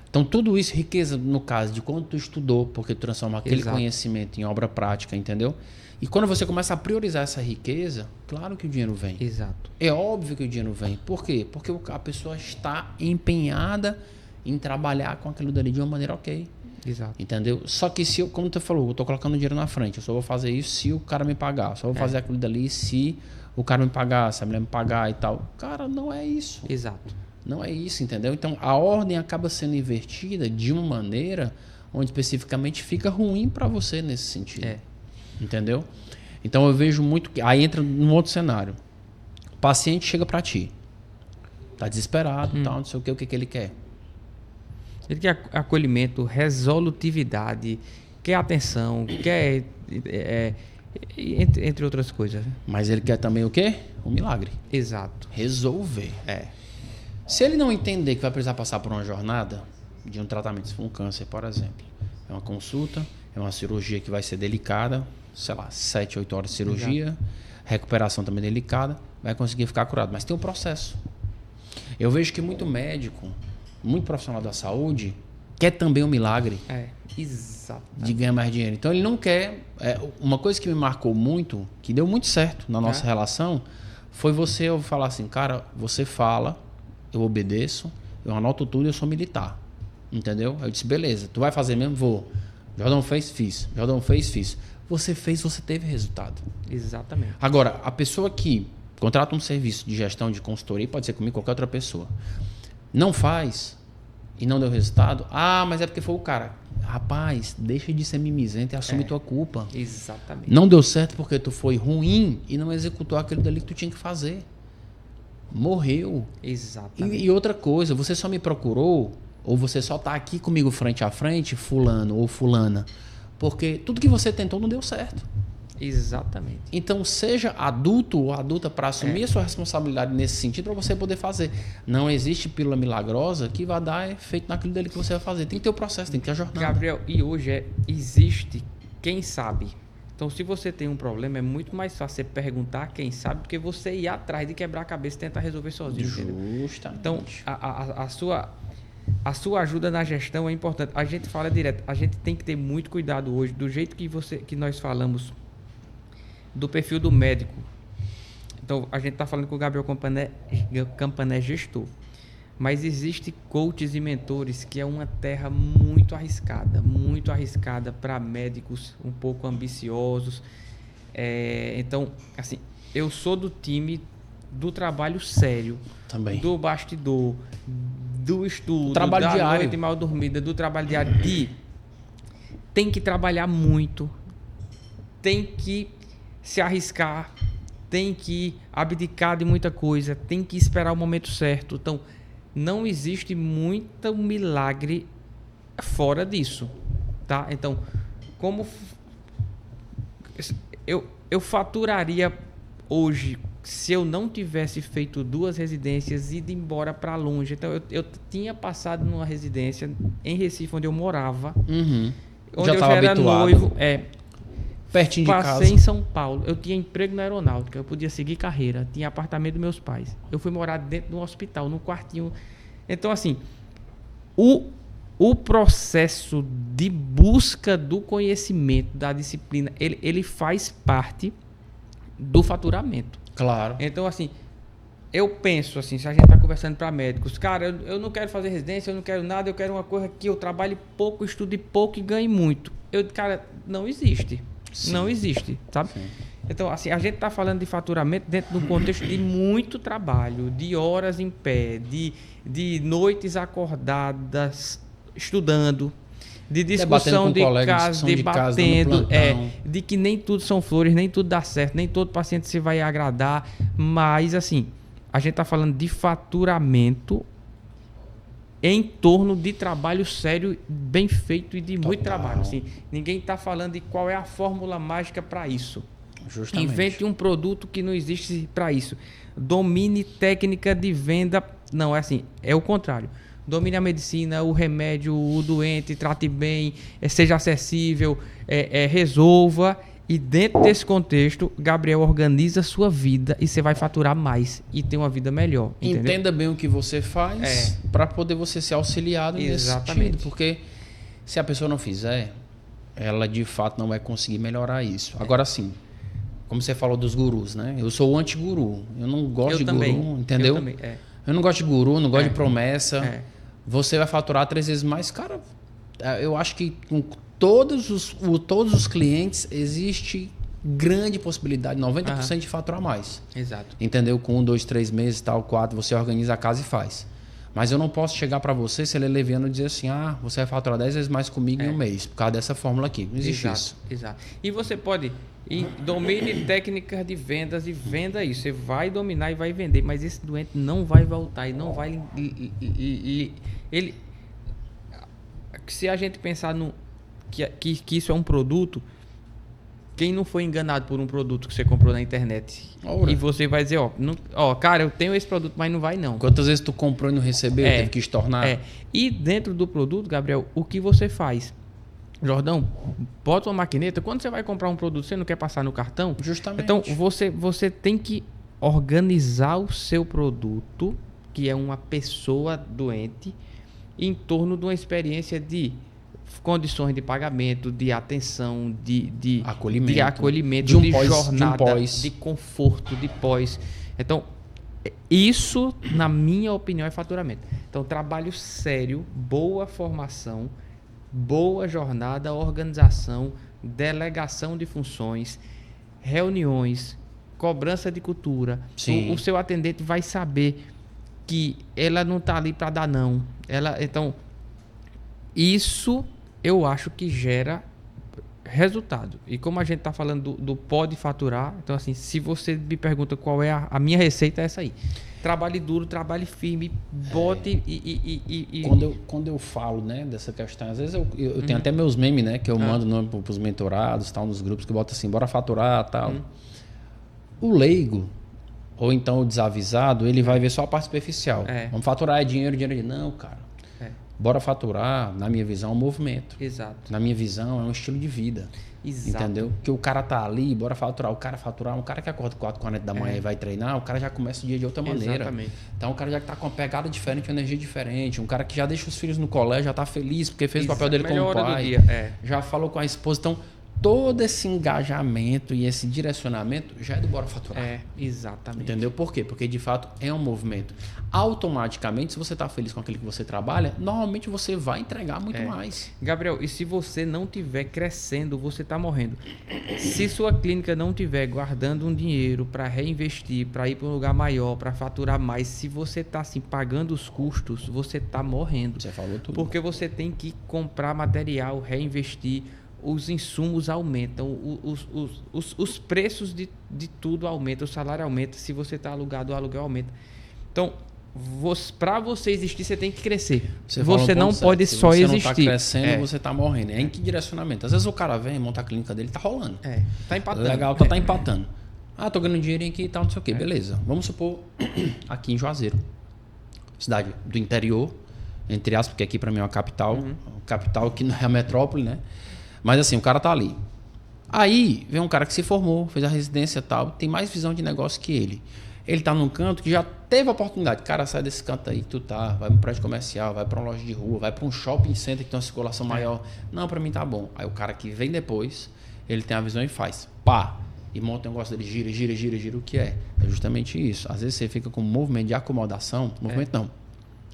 Então, tudo isso, riqueza, no caso de quando tu estudou, porque tu transforma aquele conhecimento em obra prática, entendeu? E quando você começa a priorizar essa riqueza, claro que o dinheiro vem. Exato. É óbvio que o dinheiro vem. Por quê? Porque a pessoa está empenhada em trabalhar com aquilo dali de uma maneira ok. Exato. Entendeu? Só que se eu, como tu falou, eu tô colocando dinheiro na frente, eu só vou fazer isso se o cara me pagar. Eu só vou fazer aquilo dali se o cara me pagar, se a mulher me pagar e tal. Cara, não é isso. Exato. Não é isso, entendeu? Então a ordem acaba sendo invertida de uma maneira onde especificamente fica ruim para você nesse sentido. Entendeu? Então eu vejo muito que aí entra num outro cenário. O paciente chega para ti, tá desesperado, tal, não sei o que ele quer. Ele quer acolhimento, resolutividade, quer atenção, quer entre outras coisas. Mas ele quer também o quê? Um milagre. Exato. Resolver. Se ele não entender que vai precisar passar por uma jornada de um tratamento, se for um câncer, por exemplo, é uma consulta, é uma cirurgia que vai ser delicada, sei lá, 7, 8 horas de cirurgia, recuperação também delicada, vai conseguir ficar curado. Mas tem um processo. Eu vejo que muito médico, muito profissional da saúde, quer também um milagre Exato. de ganhar mais dinheiro. Então ele não quer... uma coisa que me marcou muito, que deu muito certo na nossa relação, foi você eu falar assim, cara, você fala... Eu obedeço, eu anoto tudo e eu sou militar. Entendeu? Eu disse, beleza, tu vai fazer mesmo? Vou. Jordão fez, fiz. Jordão fez, fiz. Você fez, você teve resultado. Exatamente. Agora, a pessoa que contrata um serviço de gestão de consultoria, pode ser comigo, qualquer outra pessoa, não faz e não deu resultado, mas é porque foi o cara. Rapaz, deixa de ser mimizento e assume tua culpa. Exatamente. Não deu certo porque tu foi ruim e não executou aquilo dali que tu tinha que fazer. Morreu. Exatamente. E outra coisa, você só me procurou ou você só tá aqui comigo frente a frente, fulano ou fulana, porque tudo que você tentou não deu certo. Exatamente. Então seja adulto ou adulta para assumir a sua responsabilidade nesse sentido para você poder fazer. Não existe pílula milagrosa que vai dar efeito naquilo dele que você vai fazer. Tem que ter o processo, tem que ter a jornada. Gabriel, e hoje existe quem sabe. Então, se você tem um problema, é muito mais fácil você perguntar quem sabe do que você ir atrás de quebrar a cabeça e tentar resolver sozinho. Justamente. Então, a sua ajuda na gestão é importante. A gente fala direto, a gente tem que ter muito cuidado hoje, do jeito que nós falamos do perfil do médico. Então, a gente está falando com o Gabriel Campané, gestor. Mas existe coaches e mentores que é uma terra muito arriscada para médicos um pouco ambiciosos. Então, assim, eu sou do time do trabalho sério, também. Do bastidor, do estudo, trabalho da diário. noite mal dormida, do trabalho diário. Tem que trabalhar muito, tem que se arriscar, tem que abdicar de muita coisa, tem que esperar o momento certo. Então, não existe muito milagre fora disso, tá? Então, como eu faturaria hoje se eu não tivesse feito 2 residências e ido embora para longe. Então, eu tinha passado numa residência em Recife, onde eu morava, onde já eu já era habituado. noivo. Pertinho de casa. Passei em São Paulo. Eu tinha emprego na aeronáutica. Eu podia seguir carreira. Tinha apartamento dos meus pais. Eu fui morar dentro de um hospital, num quartinho. Então, assim, o processo de busca do conhecimento, da disciplina, ele faz parte do faturamento. Claro. Então, assim, eu penso assim, se a gente está conversando para médicos, cara, eu não quero fazer residência, eu não quero nada, eu quero uma coisa que eu trabalhe pouco, estude pouco e ganhe muito. Cara, não existe. Sim. Não existe, sabe? Sim. Então, assim, a gente está falando de faturamento dentro de um contexto de muito trabalho, de horas em pé, de noites acordadas estudando, de Debatendo discussão com de colegas que casos, são de casa, debatendo, dando plantão. de que nem tudo são flores, nem tudo dá certo, nem todo paciente se vai agradar, mas assim, a gente está falando de faturamento em torno de trabalho sério, bem feito e de muito Total. trabalho. Assim, ninguém está falando de qual é a fórmula mágica para isso. Justamente. Invente um produto que não existe para isso. Domine técnica de venda. Não, é assim, é o contrário. Domine a medicina, o remédio, o doente, trate bem, seja acessível, resolva. E dentro desse contexto, Gabriel organiza a sua vida e você vai faturar mais e ter uma vida melhor. Entendeu? Entenda bem o que você faz para poder você ser auxiliado nesse Exatamente. sentido. Porque se a pessoa não fizer, ela de fato não vai conseguir melhorar isso. Agora sim, como você falou dos gurus, né? Eu sou o anti-guru. Eu não gosto de guru, entendeu? Eu também, Eu não gosto de guru, não gosto de promessa. É. Você vai faturar 3 vezes mais. Cara, eu acho que com todos os clientes existe grande possibilidade, 90% de faturar mais. Exato. Entendeu? Com 1, 2, 3 meses, tal, 4, você organiza a casa e faz. Mas eu não posso chegar para você, se ele é leviano, e dizer assim, você vai faturar 10 vezes mais comigo em um mês, por causa dessa fórmula aqui. Não existe isso. Exato. E você pode domine técnicas de vendas e venda isso. Você vai dominar e vai vender, mas esse doente não vai voltar e não vai... Ele, se a gente pensar que isso é um produto, quem não foi enganado por um produto que você comprou na internet e você vai dizer, cara, eu tenho esse produto, mas não vai não. Quantas vezes tu comprou e não recebeu, teve que estornar? E dentro do produto, Gabriel, o que você faz? Jordão, bota uma maquineta. Quando você vai comprar um produto, você não quer passar no cartão? Justamente. Então, você tem que organizar o seu produto, que é uma pessoa doente, em torno de uma experiência de condições de pagamento, de atenção, de acolhimento, de um jornada, pós. de conforto, de pós. Então, isso, na minha opinião, é faturamento. Então, trabalho sério, boa formação, boa jornada, organização, delegação de funções, reuniões, cobrança de cultura. Sim. O seu atendente vai saber que ela não está ali para dar não. Então, isso eu acho que gera resultado. E como a gente está falando do pode faturar, então assim, se você me pergunta qual é a minha receita, é essa aí. Trabalhe duro, trabalhe firme, bote Quando eu falo, né, dessa questão, às vezes eu tenho até meus memes, né, que eu mando para os mentorados, tal, nos grupos, que eu boto assim, bora faturar, tal. O leigo, ou então o desavisado, ele vai ver só a parte superficial. Vamos faturar, é dinheiro. Não, cara. Bora faturar, na minha visão, é um movimento. Exato. Na minha visão, é um estilo de vida. Exato. Entendeu? Porque o cara tá ali, bora faturar. O cara um cara que acorda 4h40 da manhã e vai treinar, o cara já começa o dia de outra maneira. Exatamente. Então o cara já tá com uma pegada diferente, uma energia diferente. Um cara que já deixa os filhos no colégio, já tá feliz porque fez o papel dele como Melhor hora do pai. dia. Já falou com a esposa. Então, todo esse engajamento e esse direcionamento já é do Bora Faturar. Exatamente. Entendeu? Por quê? Porque de fato é um movimento. Automaticamente, se você está feliz com aquilo que você trabalha, normalmente você vai entregar muito mais. Gabriel, e se você não estiver crescendo, você está morrendo. Se sua clínica não estiver guardando um dinheiro para reinvestir, para ir para um lugar maior, para faturar mais, se você está assim, pagando os custos, você está morrendo. Você falou tudo. Porque você tem que comprar material, reinvestir, os insumos aumentam, os preços de tudo aumentam, o salário aumenta, se você está alugado, o aluguel aumenta. Então, para você existir, você tem que crescer. Você não pode só existir. Se você não está crescendo, você está morrendo. É em que direcionamento? Às vezes o cara vem, monta a clínica dele, tá rolando. Tá empatando. Legal, tá empatando. Tô ganhando dinheirinho aqui e tal, não sei o quê. Beleza. Vamos supor, aqui em Juazeiro. Cidade do interior, entre aspas, porque aqui para mim é uma capital. Capital que não é a metrópole, né? Mas assim, o cara tá ali. Aí vem um cara que se formou, fez a residência e tal, tem mais visão de negócio que ele. Ele tá num canto que já teve a oportunidade. Cara, sai desse canto aí que tu tá, vai para um prédio comercial, vai para uma loja de rua, vai para um shopping center que tem uma circulação maior. Não, para mim tá bom. Aí o cara que vem depois, ele tem a visão e faz. Pá! E monta o negócio dele, gira. O que é? É justamente isso. Às vezes você fica com um movimento de acomodação. Movimento não.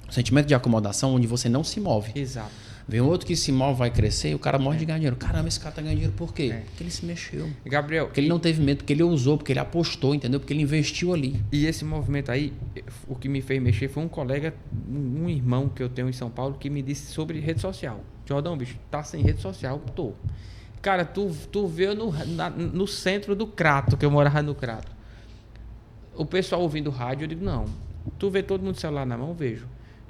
Um sentimento de acomodação onde você não se move. Exato. Vem outro que se move, vai crescer e o cara morre de ganhar dinheiro. Caramba, esse cara tá ganhando dinheiro por quê? Porque ele se mexeu. Gabriel... Porque ele não teve medo, porque ele ousou, porque ele apostou, entendeu? Porque ele investiu ali. E esse movimento aí, o que me fez mexer foi um colega, um irmão que eu tenho em São Paulo, que me disse sobre rede social. Jordão, bicho, tá sem rede social? Tô. Cara, tu vê no centro do Crato, que eu morava no Crato. O pessoal ouvindo rádio, eu digo, não. Tu vê todo mundo com celular na mão? Vejo.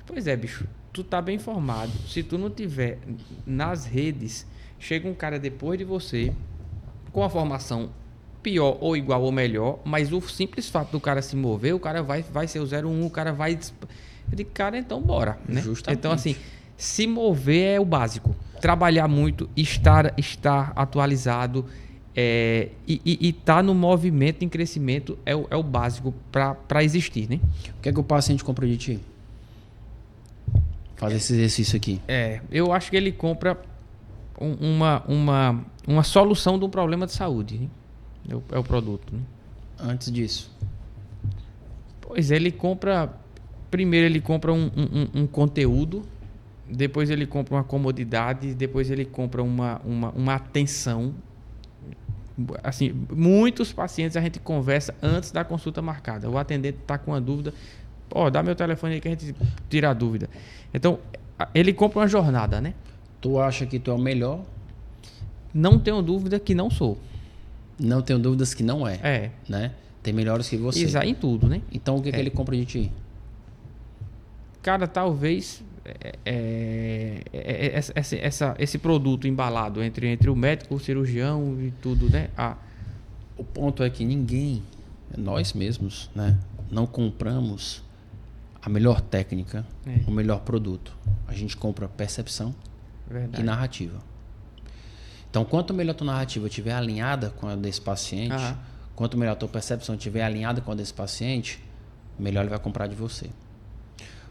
Pois é, bicho, tu tá bem informado. Se tu não tiver nas redes, chega um cara depois de você, com a formação pior ou igual ou melhor, mas o simples fato do cara se mover, o cara vai ser o 01, o cara vai... Eu digo, cara, então bora, né? Justamente. Então, assim, se mover é o básico. Trabalhar muito, estar atualizado e tá no movimento, em crescimento, é o básico para existir, né? O que é que o paciente compra de ti? Fazer esse exercício aqui. Eu acho que ele compra uma solução de um problema de saúde, né? É o produto, né? Antes disso. Pois ele compra... Primeiro ele compra um conteúdo, depois ele compra uma comodidade, depois ele compra uma atenção. Assim, muitos pacientes a gente conversa antes da consulta marcada. O atendente está com uma dúvida, dá meu telefone aí que a gente tira a dúvida. Então, ele compra uma jornada, né? Tu acha que tu é o melhor? Não tenho dúvida que não sou. Não tenho dúvidas que não é. Né? Tem melhores que você. Exato, em tudo, né? Então, o que que ele compra de ti? Cara, talvez esse produto embalado entre o médico, o cirurgião e tudo, né? O ponto é que nós mesmos, né, não compramos a melhor técnica, o melhor produto. A gente compra percepção e narrativa. Então, quanto melhor a tua narrativa estiver alinhada com a desse paciente, quanto melhor a tua percepção estiver alinhada com a desse paciente, melhor ele vai comprar de você.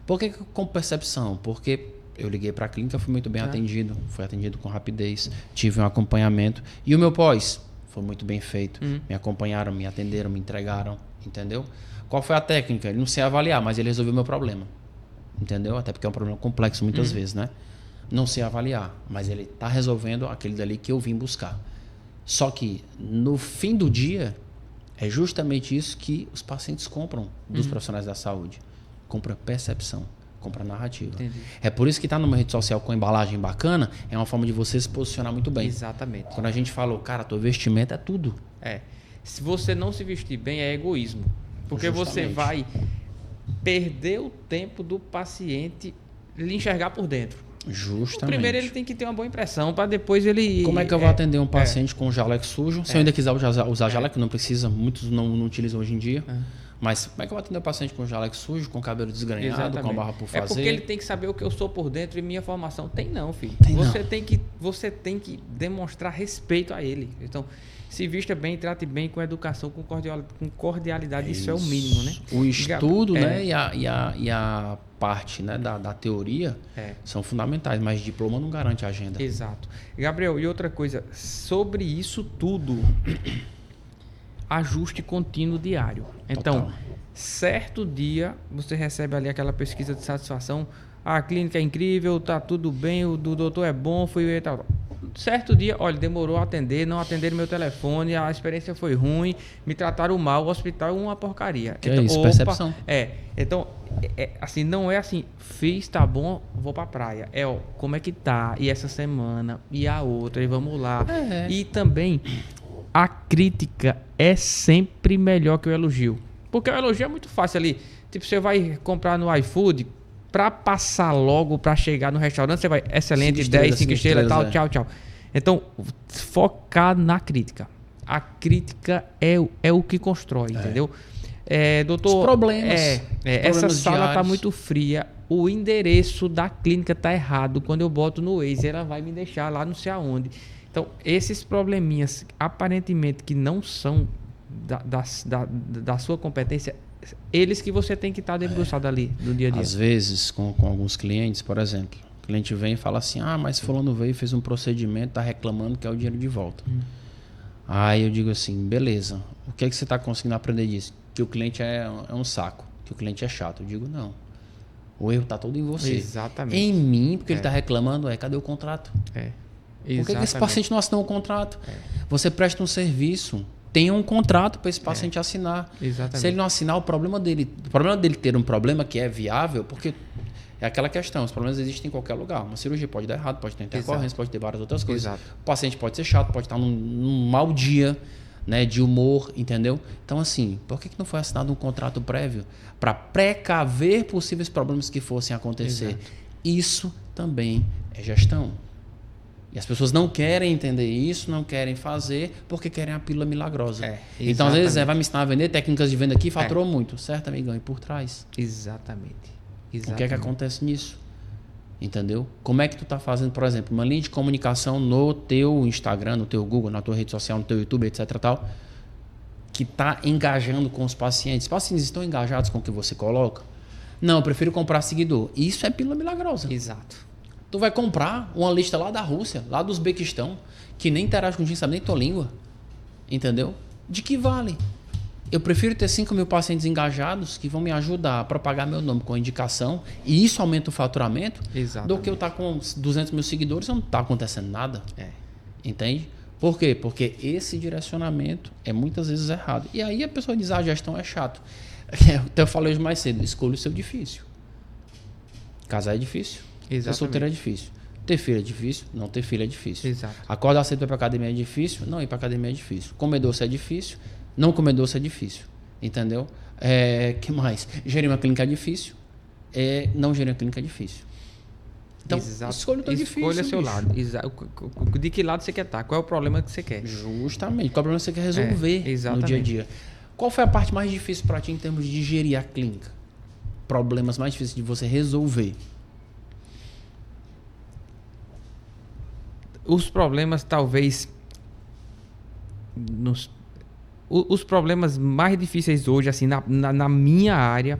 Por que eu compro percepção? Porque eu liguei para a clínica, fui muito bem atendido, fui atendido com rapidez, tive um acompanhamento. E o meu pós foi muito bem feito. Me acompanharam, me atenderam, me entregaram, entendeu? Qual foi a técnica? Ele não sei avaliar, mas ele resolveu o meu problema, entendeu? Até porque é um problema complexo muitas vezes, né? Não sei avaliar, mas ele está resolvendo aquele dali que eu vim buscar. Só que no fim do dia, é justamente isso que os pacientes compram dos profissionais da saúde. Compra percepção, compra narrativa. Entendi. É por isso que estar numa rede social com embalagem bacana é uma forma de você se posicionar muito bem. Exatamente. Quando a gente falou, cara, teu vestimento é tudo. Se você não se vestir bem, é egoísmo. Porque você Justamente. vai perder o tempo do paciente lhe enxergar por dentro. Justamente. Primeiro ele tem que ter uma boa impressão para depois ele... Como é que eu vou atender um paciente com jaleco sujo? Se eu ainda quiser usar jaleco, não precisa, muitos não utilizam hoje em dia. Mas como é que eu vou atender o paciente com jaleco sujo, com cabelo desgrenhado, com a barra por fazer? É porque ele tem que saber o que eu sou por dentro e minha formação. Tem não, filho. Você tem que demonstrar respeito a ele. Então, se vista bem, trate bem com educação, com cordialidade. Isso é o mínimo, né? O estudo, né, e a parte, né, da teoria são fundamentais, mas diploma não garante a agenda. Exato. Gabriel, e outra coisa, sobre isso tudo, ajuste contínuo diário. Então, Total. certo dia, você recebe ali aquela pesquisa de satisfação, a clínica é incrível, tá tudo bem, o do doutor é bom, foi e tal. Certo dia, olha, demorou a atender, não atenderam meu telefone, a experiência foi ruim, me trataram mal, o hospital é uma porcaria. Que é isso, percepção. Então, assim, não é assim, fiz, tá bom, vou pra praia. Como é que tá? E essa semana, e a outra, e vamos lá. E também, a crítica é sempre melhor que o elogio. Porque o elogio é muito fácil ali. Tipo, você vai comprar no iFood, pra passar logo, pra chegar no restaurante, você vai, excelente, 10, 5 estrelas, tal, tchau. Então, focar na crítica. A crítica é o que constrói, entendeu? Doutor, Os problemas. Essa sala tá diários. muito fria, o endereço da clínica tá errado. Quando eu boto no Waze, ela vai me deixar lá não sei aonde. Então, esses probleminhas, aparentemente, que não são da sua competência, eles que você tem que estar debruçado ali no dia a dia. Às vezes, com alguns clientes, por exemplo, o cliente vem e fala assim, mas fulano veio, fez um procedimento, tá reclamando que é o dinheiro de volta. Aí eu digo assim, beleza, o que é que você está conseguindo aprender disso? Que o cliente é um saco, que o cliente é chato. Eu digo, não. O erro está todo em você. Exatamente. Em mim, porque ele está reclamando, cadê o contrato? Por que esse paciente não assinou o contrato? Você presta um serviço, tem um contrato para esse paciente assinar. Exatamente. Se ele não assinar, o problema dele ter um problema que é viável, porque É aquela questão, os problemas existem em qualquer lugar. Uma cirurgia pode dar errado, pode ter intercorrência, pode ter várias outras coisas. Exato. O paciente pode ser chato, pode estar num mau dia, né, de humor, entendeu? Então, assim, por que não foi assinado um contrato prévio para precaver possíveis problemas que fossem acontecer? Exato. Isso também é gestão. E as pessoas não querem entender isso, não querem fazer, porque querem a pílula milagrosa. Então, às vezes, vai me ensinar a vender técnicas de venda aqui, faturou muito. Certo, amigão? E por trás? Exatamente. O que é que acontece nisso? Entendeu? Como é que tu tá fazendo, por exemplo, uma linha de comunicação no teu Instagram, no teu Google, na tua rede social, no teu YouTube, etc e tal, que tá engajando com os pacientes. Os pacientes estão engajados com o que você coloca? Não, eu prefiro comprar seguidor. Isso é pílula milagrosa. Exato. Tu vai comprar uma lista lá da Rússia, lá do Uzbequistão, que nem interage contigo, sabe nem tua língua. Entendeu? De que vale? Eu prefiro ter 5 mil pacientes engajados que vão me ajudar a propagar meu nome com indicação, e isso aumenta o faturamento, do que eu estar com 200 mil seguidores e não tá acontecendo nada. Entende? Por quê? Porque esse direcionamento é muitas vezes errado. E aí a pessoa diz, a gestão é chato. Então eu falei hoje mais cedo, escolha o seu difícil. Casar é difícil. Ser solteiro é difícil. Ter filho é difícil. Não ter filho é difícil. Exato. Acordar cedo para ir para academia é difícil. Não ir para academia é difícil. Comer doce é difícil. Não comer doce é difícil. Entendeu? Que mais? Gerir uma clínica é difícil. Não gerir uma clínica é difícil. Então, escolha o teu difícil. Escolha seu lado. De que lado você quer estar? Qual é o problema que você quer? Justamente. Qual é o problema que você quer resolver no dia a dia? Qual foi a parte mais difícil para ti em termos de gerir a clínica? Problemas mais difíceis de você resolver? Os problemas, talvez. Os problemas mais difíceis hoje, assim, na minha área,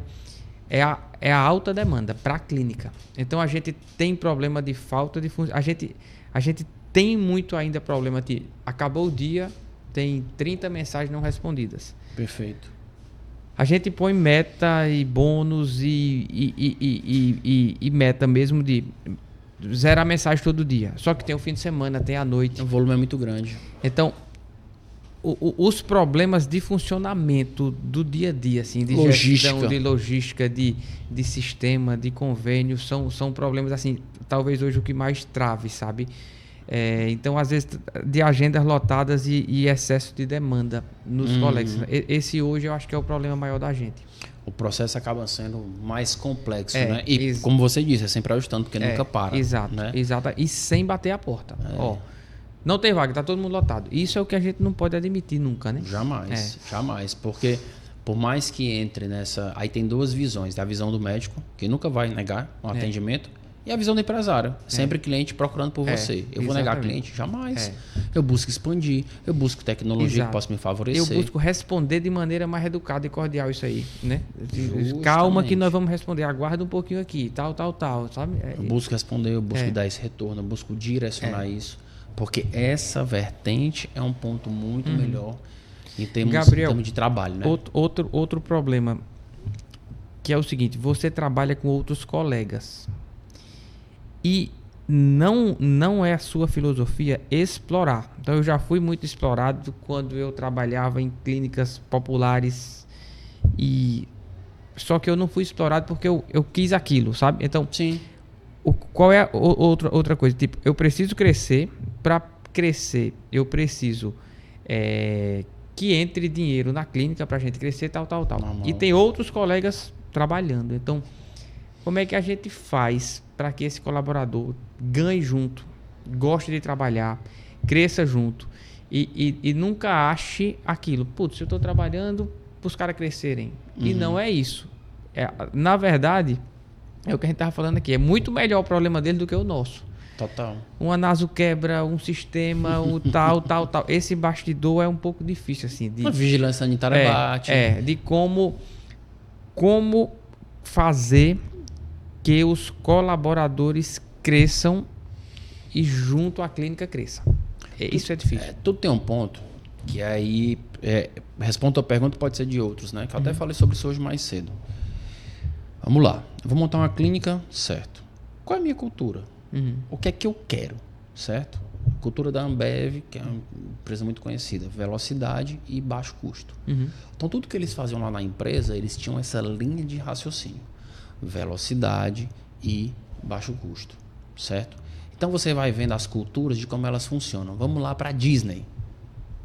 é a alta demanda para a clínica. Então a gente tem problema de falta de função. A gente tem muito ainda problema de acabou o dia, tem 30 mensagens não respondidas. Perfeito. A gente põe meta e bônus e meta mesmo de zerar mensagem todo dia. Só que tem o fim de semana, tem a noite. O volume é muito grande. Então, os problemas de funcionamento do dia a dia, assim, de gestão, de logística, de sistema, de convênio, são problemas, assim, talvez hoje o que mais trave, sabe? Então, às vezes, de agendas lotadas e excesso de demanda nos colegas. Esse hoje eu acho que é o problema maior da gente. O processo acaba sendo mais complexo, né? E como você disse, é sempre ajustando, porque nunca para. Exato, né? Exato. E sem bater a porta. Ó, não tem vaga, tá todo mundo lotado. Isso é o que a gente não pode admitir nunca, né? Jamais. Porque por mais que entre nessa... Aí tem duas visões. A visão do médico, que nunca vai negar um atendimento, e a visão do empresário. Sempre cliente procurando por você. Eu vou negar cliente? Jamais. Eu busco expandir, eu busco tecnologia que possa me favorecer. Eu busco responder de maneira mais educada e cordial isso aí, né? Calma que nós vamos responder, aguarda um pouquinho aqui, tal, sabe? Eu busco responder, eu busco dar esse retorno, eu busco direcionar isso. Porque essa vertente é um ponto muito melhor em termos de trabalho, né? Outro problema, que é o seguinte, você trabalha com outros colegas e não é a sua filosofia explorar. Então eu já fui muito explorado quando eu trabalhava em clínicas populares, só que eu não fui explorado porque eu quis aquilo, sabe? Então, qual é outra coisa? Tipo, eu preciso crescer. Para crescer, eu preciso que entre dinheiro na clínica para a gente crescer, tal. E tem outros colegas trabalhando. Então, como é que a gente faz para que esse colaborador ganhe junto, goste de trabalhar, cresça junto e nunca ache aquilo? Putz, eu estou trabalhando para os caras crescerem. E não é isso. Na verdade, é o que a gente estava falando aqui. É muito melhor o problema dele do que o nosso. Total. Um anaso quebra, um sistema, um tal. Esse bastidor é um pouco difícil, assim. A vigilância sanitária bate. De como fazer que os colaboradores cresçam e junto à clínica cresça. Isso é difícil. Tudo tem um ponto que aí respondo a tua pergunta, pode ser de outros, né? Que eu até falei sobre isso hoje mais cedo. Vamos lá. Eu vou montar uma clínica, certo. Qual é a minha cultura? O que é que eu quero, certo? A cultura da Ambev, que é uma empresa muito conhecida, velocidade e baixo custo. Então, tudo que eles faziam lá na empresa, eles tinham essa linha de raciocínio. Velocidade e baixo custo, certo? Então você vai vendo as culturas de como elas funcionam. Vamos lá para a Disney.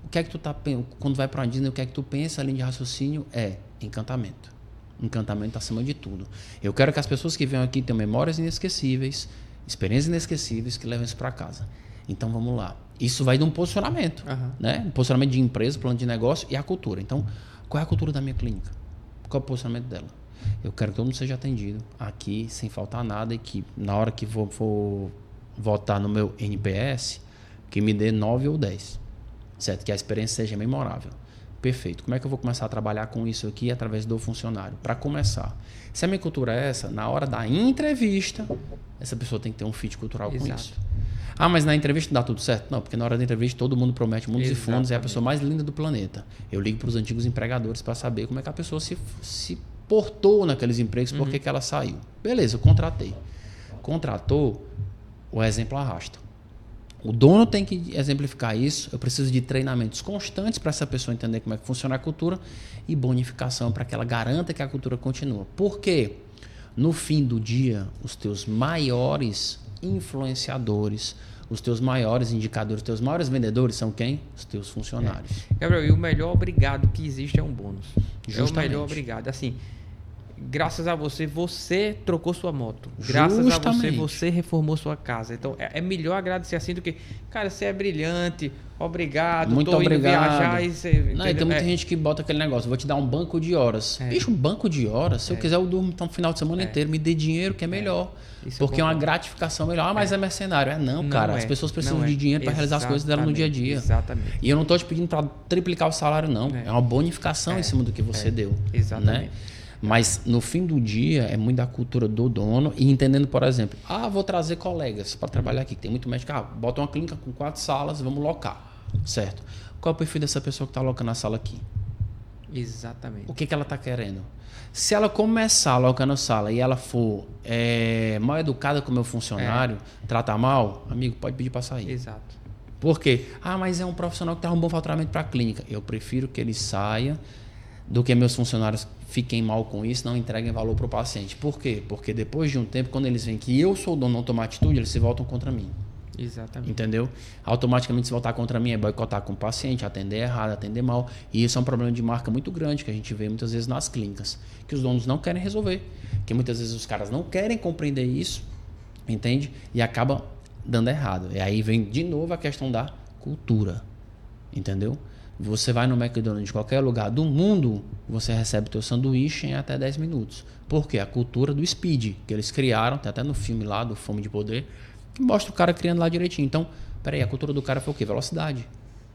O que é que tu tá quando vai para uma Disney, o que é que tu pensa? A linha de raciocínio é encantamento. Encantamento acima de tudo. Eu quero que as pessoas que venham aqui tenham memórias inesquecíveis, experiências inesquecíveis, que levem isso para casa. Então vamos lá. Isso vai de um posicionamento, né? Um posicionamento de empresa, plano de negócio e a cultura. Então, qual é a cultura da minha clínica? Qual é o posicionamento dela? Eu quero que todo mundo seja atendido aqui sem faltar nada e que na hora que for votar no meu NPS, que me dê 9 ou 10. Certo? Que a experiência seja memorável. Perfeito. Como é que eu vou começar a trabalhar com isso aqui através do funcionário? Para começar, se a minha cultura é essa, na hora da entrevista, essa pessoa tem que ter um fit cultural com isso. Ah, mas na entrevista não dá tudo certo? Não, porque na hora da entrevista todo mundo promete mundos e fundos, é a pessoa mais linda do planeta. Eu ligo para os antigos empregadores para saber como é que a pessoa se portou naqueles empregos, por que ela saiu. Beleza, eu contratei. Contratou, o exemplo arrasta. O dono tem que exemplificar isso. Eu preciso de treinamentos constantes para essa pessoa entender como é que funciona a cultura e bonificação para que ela garanta que a cultura continua. Por quê? No fim do dia, os teus maiores influenciadores, os teus maiores indicadores, os teus maiores vendedores são quem? Os teus funcionários. Gabriel, e o melhor obrigado que existe é um bônus. Justamente. É o melhor obrigado. Assim, graças a você, você trocou sua moto. Graças a você, você reformou sua casa. Então, é melhor agradecer assim do que, cara, você é brilhante, obrigado, muito tô obrigado. Indo viajar e você... Não, e tem muita gente que bota aquele negócio, vou te dar um banco de horas. Bicho, um banco de horas, se eu quiser eu durmo um final de semana inteiro, me dê dinheiro que é melhor. Porque é uma gratificação melhor. Ah, mas é mercenário. Não, cara, as pessoas precisam de dinheiro para realizar as coisas dela no dia a dia. Exatamente. E eu não tô te pedindo para triplicar o salário, não. É uma bonificação em cima do que você deu. Exatamente. Né? Mas no fim do dia é muito da cultura do dono e entendendo, por exemplo, vou trazer colegas para trabalhar aqui, que tem muito médico, bota uma clínica com 4 salas, vamos locar, certo? Qual é o perfil dessa pessoa que está alocando a sala aqui? Exatamente. O que ela está querendo? Se ela começar alocando sala e ela for mal educada com o meu funcionário, tratar mal, amigo, pode pedir para sair. Exato. Por quê? Mas é um profissional que está um bom faturamento para a clínica. Eu prefiro que ele saia do que meus funcionários fiquem mal com isso, não entreguem valor para o paciente. Por quê? Porque depois de um tempo, quando eles veem que eu sou o dono, não tomo atitude, eles se voltam contra mim. Exatamente. Entendeu? Automaticamente se voltar contra mim é boicotar com o paciente, atender errado, atender mal. E isso é um problema de marca muito grande que a gente vê muitas vezes nas clínicas, que os donos não querem resolver, que muitas vezes os caras não querem compreender isso, entende? E acaba dando errado. E aí vem de novo a questão da cultura, entendeu? Você vai no McDonald's de qualquer lugar do mundo, você recebe teu sanduíche em até 10 minutos. Por quê? A cultura do speed, que eles criaram, tem até no filme lá do Fome de Poder, que mostra o cara criando lá direitinho. Então, peraí, a cultura do cara foi o quê? Velocidade.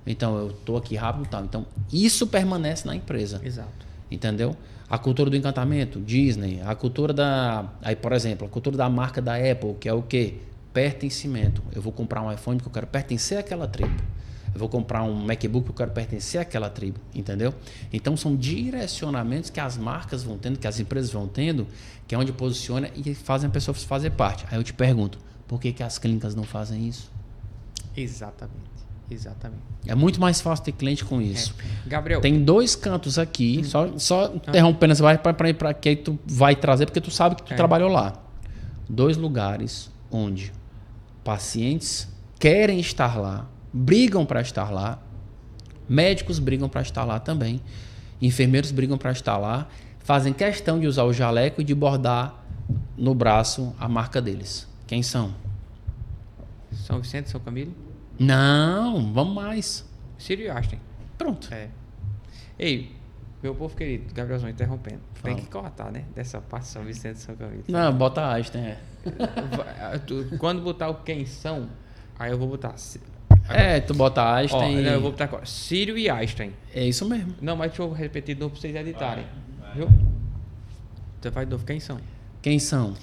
Então, eu tô aqui rápido e tal. Então, isso permanece na empresa. Exato. Entendeu? A cultura do encantamento, Disney. A cultura da... Aí, por exemplo, a cultura da marca da Apple, que é o quê? Pertencimento. Eu vou comprar um iPhone porque eu quero pertencer àquela tribo. Eu vou comprar um MacBook porque eu quero pertencer àquela tribo. Entendeu? Então, são direcionamentos que as marcas vão tendo, que as empresas vão tendo, que é onde posiciona e fazem a pessoa fazer parte. Aí eu te pergunto, por que as clínicas não fazem isso? Exatamente. Exatamente. É muito mais fácil ter cliente com isso. Gabriel. Tem 2 cantos aqui, só interrompendo, você vai para que tu vai trazer, porque tu sabe que tu trabalhou lá. 2 lugares onde pacientes querem estar lá, brigam para estar lá, médicos brigam para estar lá também, enfermeiros brigam para estar lá, fazem questão de usar o jaleco e de bordar no braço a marca deles. Quem são? São Vicente, São Camilo? Não, vamos mais. Sírio e Einstein. Pronto. Ei, meu povo querido, Gabrielzão, interrompendo. Tem Fala. que cortar, né? Dessa parte São Vicente e São Camilo. Não, bota Einstein, Quando botar o quem são, aí eu vou botar... tu bota Einstein. Não, eu vou botar agora. Sírio e Einstein. É isso mesmo. Não, mas deixa eu repetir de novo pra vocês editarem. Viu? Você faz de novo. Quem são? Quem são?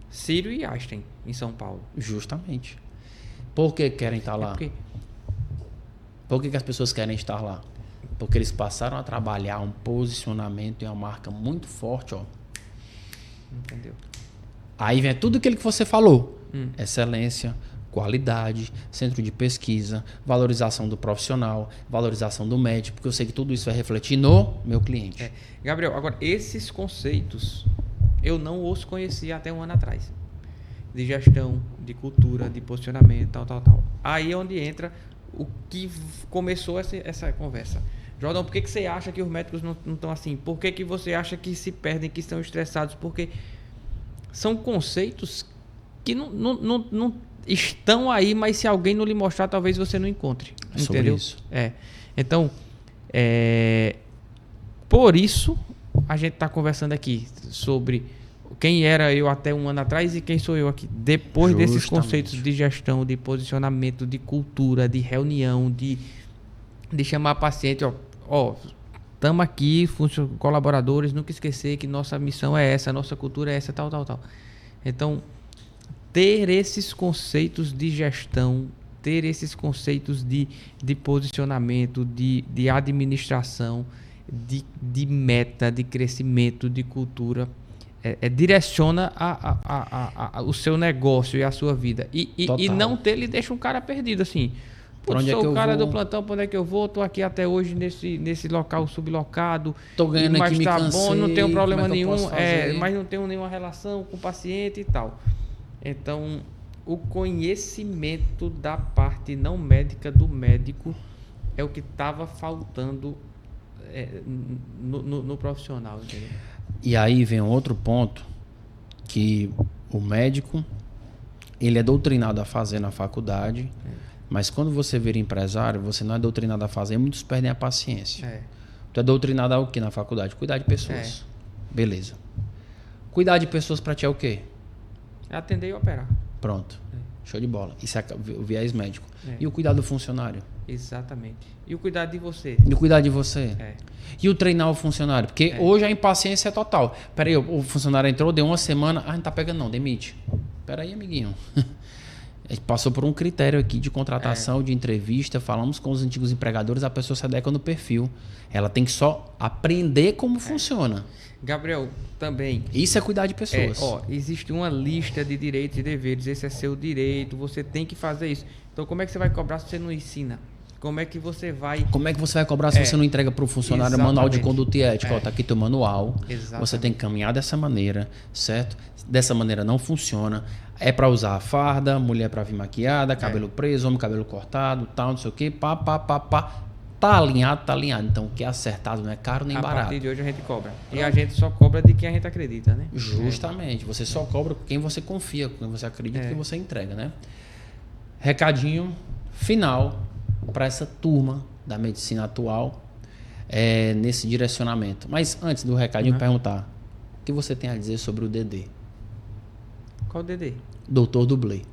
Sírio e Einstein, em São Paulo. Justamente. Por que querem estar lá? Por que as pessoas querem estar lá? Porque eles passaram a trabalhar um posicionamento e uma marca muito forte, ó. Entendeu? Aí vem tudo aquilo que você falou. Excelência, qualidade, centro de pesquisa, valorização do profissional, valorização do médico, porque eu sei que tudo isso vai refletir no meu cliente. Gabriel, agora, esses conceitos eu não os conhecia até um ano atrás. de gestão, de cultura, de posicionamento, tal. Aí é onde entra o que começou essa conversa. Jordão, por que você acha que os médicos não estão assim? Por que você acha que se perdem, que estão estressados? Porque são conceitos que não estão aí, mas se alguém não lhe mostrar, talvez você não encontre. É sobre entendeu? isso. Então, por isso, a gente está conversando aqui sobre quem era eu até um ano atrás e quem sou eu aqui. Depois desses Justamente. conceitos de gestão, de posicionamento, de cultura, de reunião, de chamar paciente, estamos aqui, colaboradores, nunca esquecer que nossa missão é essa, nossa cultura é essa, tal. Então, ter esses conceitos de gestão, ter esses conceitos de posicionamento, de administração, de meta, de crescimento, de cultura, direciona o seu negócio e a sua vida. E não ter, ele deixa um cara perdido, assim. Pra onde é que Sou eu o cara vou? do plantão, pra onde é que eu vou? Tô aqui até hoje nesse local sublocado. Tô ganhando mas aqui, me tá cansei, bom, não tenho problema como é que eu nenhum, posso fazer? mas não tenho nenhuma relação com o paciente e tal. Então, o conhecimento da parte não médica do médico é o que estava faltando no profissional, entendeu? E aí vem um outro ponto que o médico, ele é doutrinado a fazer na faculdade, mas quando você vira empresário, você não é doutrinado a fazer, muitos perdem a paciência. Tu é doutrinado a o que na faculdade? Cuidar de pessoas. Beleza. Cuidar de pessoas pra ti é o quê? Atender e operar. Pronto. Show de bola. Isso é o viés médico. É. E o cuidar do funcionário? Exatamente. E o cuidado de você? E o cuidar de você? É. E o treinar o funcionário? Porque hoje a impaciência é total. Peraí, o funcionário entrou, deu uma semana, não tá pegando não, demite. Peraí, amiguinho. A gente passou por um critério aqui de contratação, de entrevista, falamos com os antigos empregadores, a pessoa se adequa no perfil. Ela tem que só aprender como funciona. Gabriel, também. Isso é cuidar de pessoas. Existe uma lista de direitos e deveres. Esse é seu direito, você tem que fazer isso. Então, como é que você vai cobrar se você não ensina? Como é que você vai... Como é que você vai cobrar se você não entrega para o funcionário manual de conduta e ética? Tá aqui teu manual. Exatamente. Você tem que caminhar dessa maneira, certo? Dessa maneira não funciona. É para usar a farda, mulher para vir maquiada, cabelo preso, homem cabelo cortado, tal, não sei o quê. Pá. Tá alinhado. Então, o que é acertado não é caro nem A barato. partir de hoje a gente cobra. E a gente só cobra de quem a gente acredita, né? Justamente. Você só cobra com quem você confia, com quem você acredita que você entrega, né? Recadinho final para essa turma da medicina atual nesse direcionamento. Mas antes do recadinho, perguntar o que você tem a dizer sobre o DD? Qual o DD? Doutor Dublê.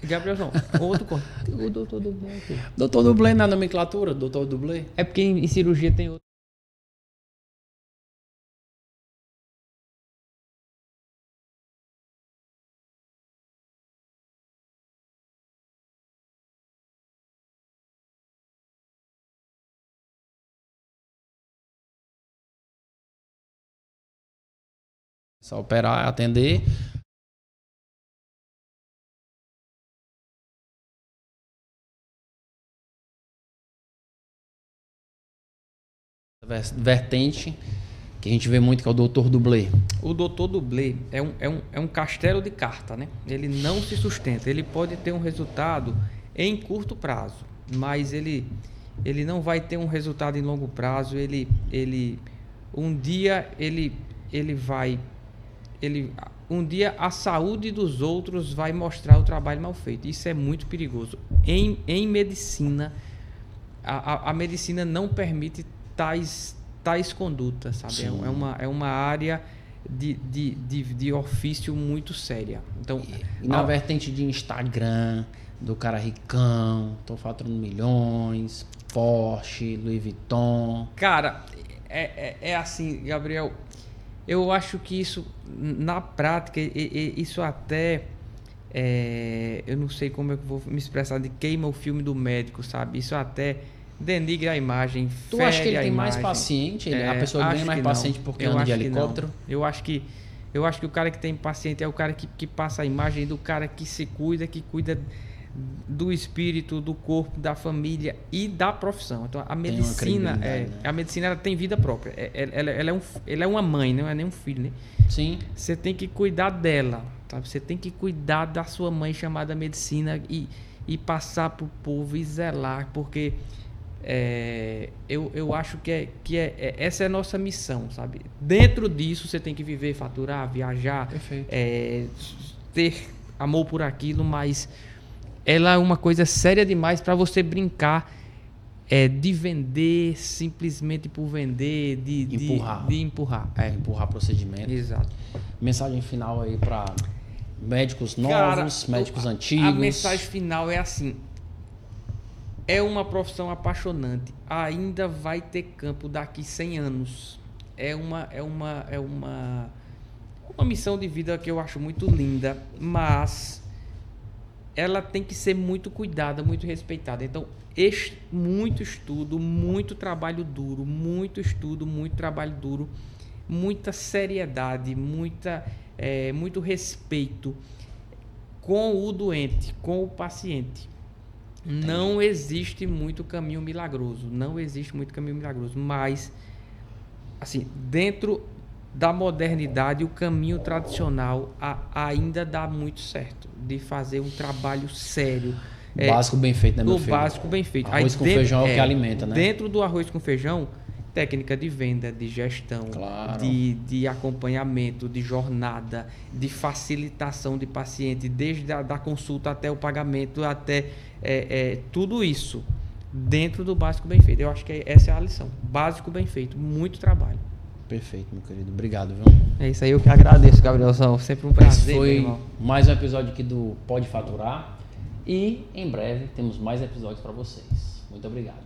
Gabrielzão, outro corte. O doutor do médico. Doutor Dublê na nomenclatura? Doutor Dublê? É porque em cirurgia tem outro. Só operar, atender. Vertente que a gente vê muito, que é o doutor Dublê. O doutor Dublê é um castelo de carta, né? Ele não se sustenta. Ele pode ter um resultado em curto prazo, mas ele não vai ter um resultado em longo prazo. Um dia a saúde dos outros vai mostrar o trabalho mal feito. Isso é muito perigoso. Em medicina, a medicina não permite tais condutas, sabe? É uma área de ofício muito séria. Então, E na vertente de Instagram, do cara ricão, tô faturando milhões, Porsche, Louis Vuitton. cara, é assim, Gabriel. Eu acho que isso, na prática, isso até... eu não sei como eu vou me expressar, de queima o filme do médico, sabe? Isso até denigra a imagem, Tu acha que ele fere a tem mais imagem. paciente? A pessoa ganha Acho mais que não. paciente porque Eu anda de acho que não. helicóptero? Eu acho que o cara que tem paciente é o cara que passa a imagem do cara que se cuida, que cuida do espírito, do corpo, da família e da profissão. Então a medicina credibilidade, né? a medicina ela tem vida própria. Ela é uma mãe, não é nem um filho, né? Sim. Você tem que cuidar dela. sabe? Você tem que cuidar da sua mãe chamada medicina e passar pro povo e zelar, porque eu acho que essa é a nossa missão, sabe? Dentro disso você tem que viver, faturar, viajar, Perfeito. ter amor por aquilo, mas ela é uma coisa séria demais para você brincar de vender simplesmente por vender, de empurrar. Empurrar procedimento. Exato. Mensagem final aí para médicos novos, Cara, médicos a antigos. mensagem final é assim: é uma profissão apaixonante. Ainda vai ter campo daqui 100 anos. É uma missão de vida que eu acho muito linda, mas ela tem que ser muito cuidada, muito respeitada. Então, muito estudo, muito trabalho duro, muito estudo, muito trabalho duro, muita seriedade, muito respeito com o doente, com o paciente. Não existe muito caminho milagroso, mas assim, dentro da modernidade, o caminho tradicional ainda dá muito certo, de fazer um trabalho sério. Básico bem feito, né, meu O filho? básico bem feito. Arroz com feijão é o que alimenta, né? Dentro do arroz com feijão, técnica de venda, de gestão, Claro. de acompanhamento, de jornada, de facilitação de paciente, desde da consulta até o pagamento, até tudo isso dentro do básico bem feito. Eu acho que essa é a lição. Básico bem feito, muito trabalho. Perfeito, meu querido. Obrigado, viu? É isso aí, eu que agradeço, Gabrielzão. Sempre um prazer. Esse foi meu irmão. mais um episódio aqui do Pode Faturar. E em breve temos mais episódios para vocês. Muito obrigado.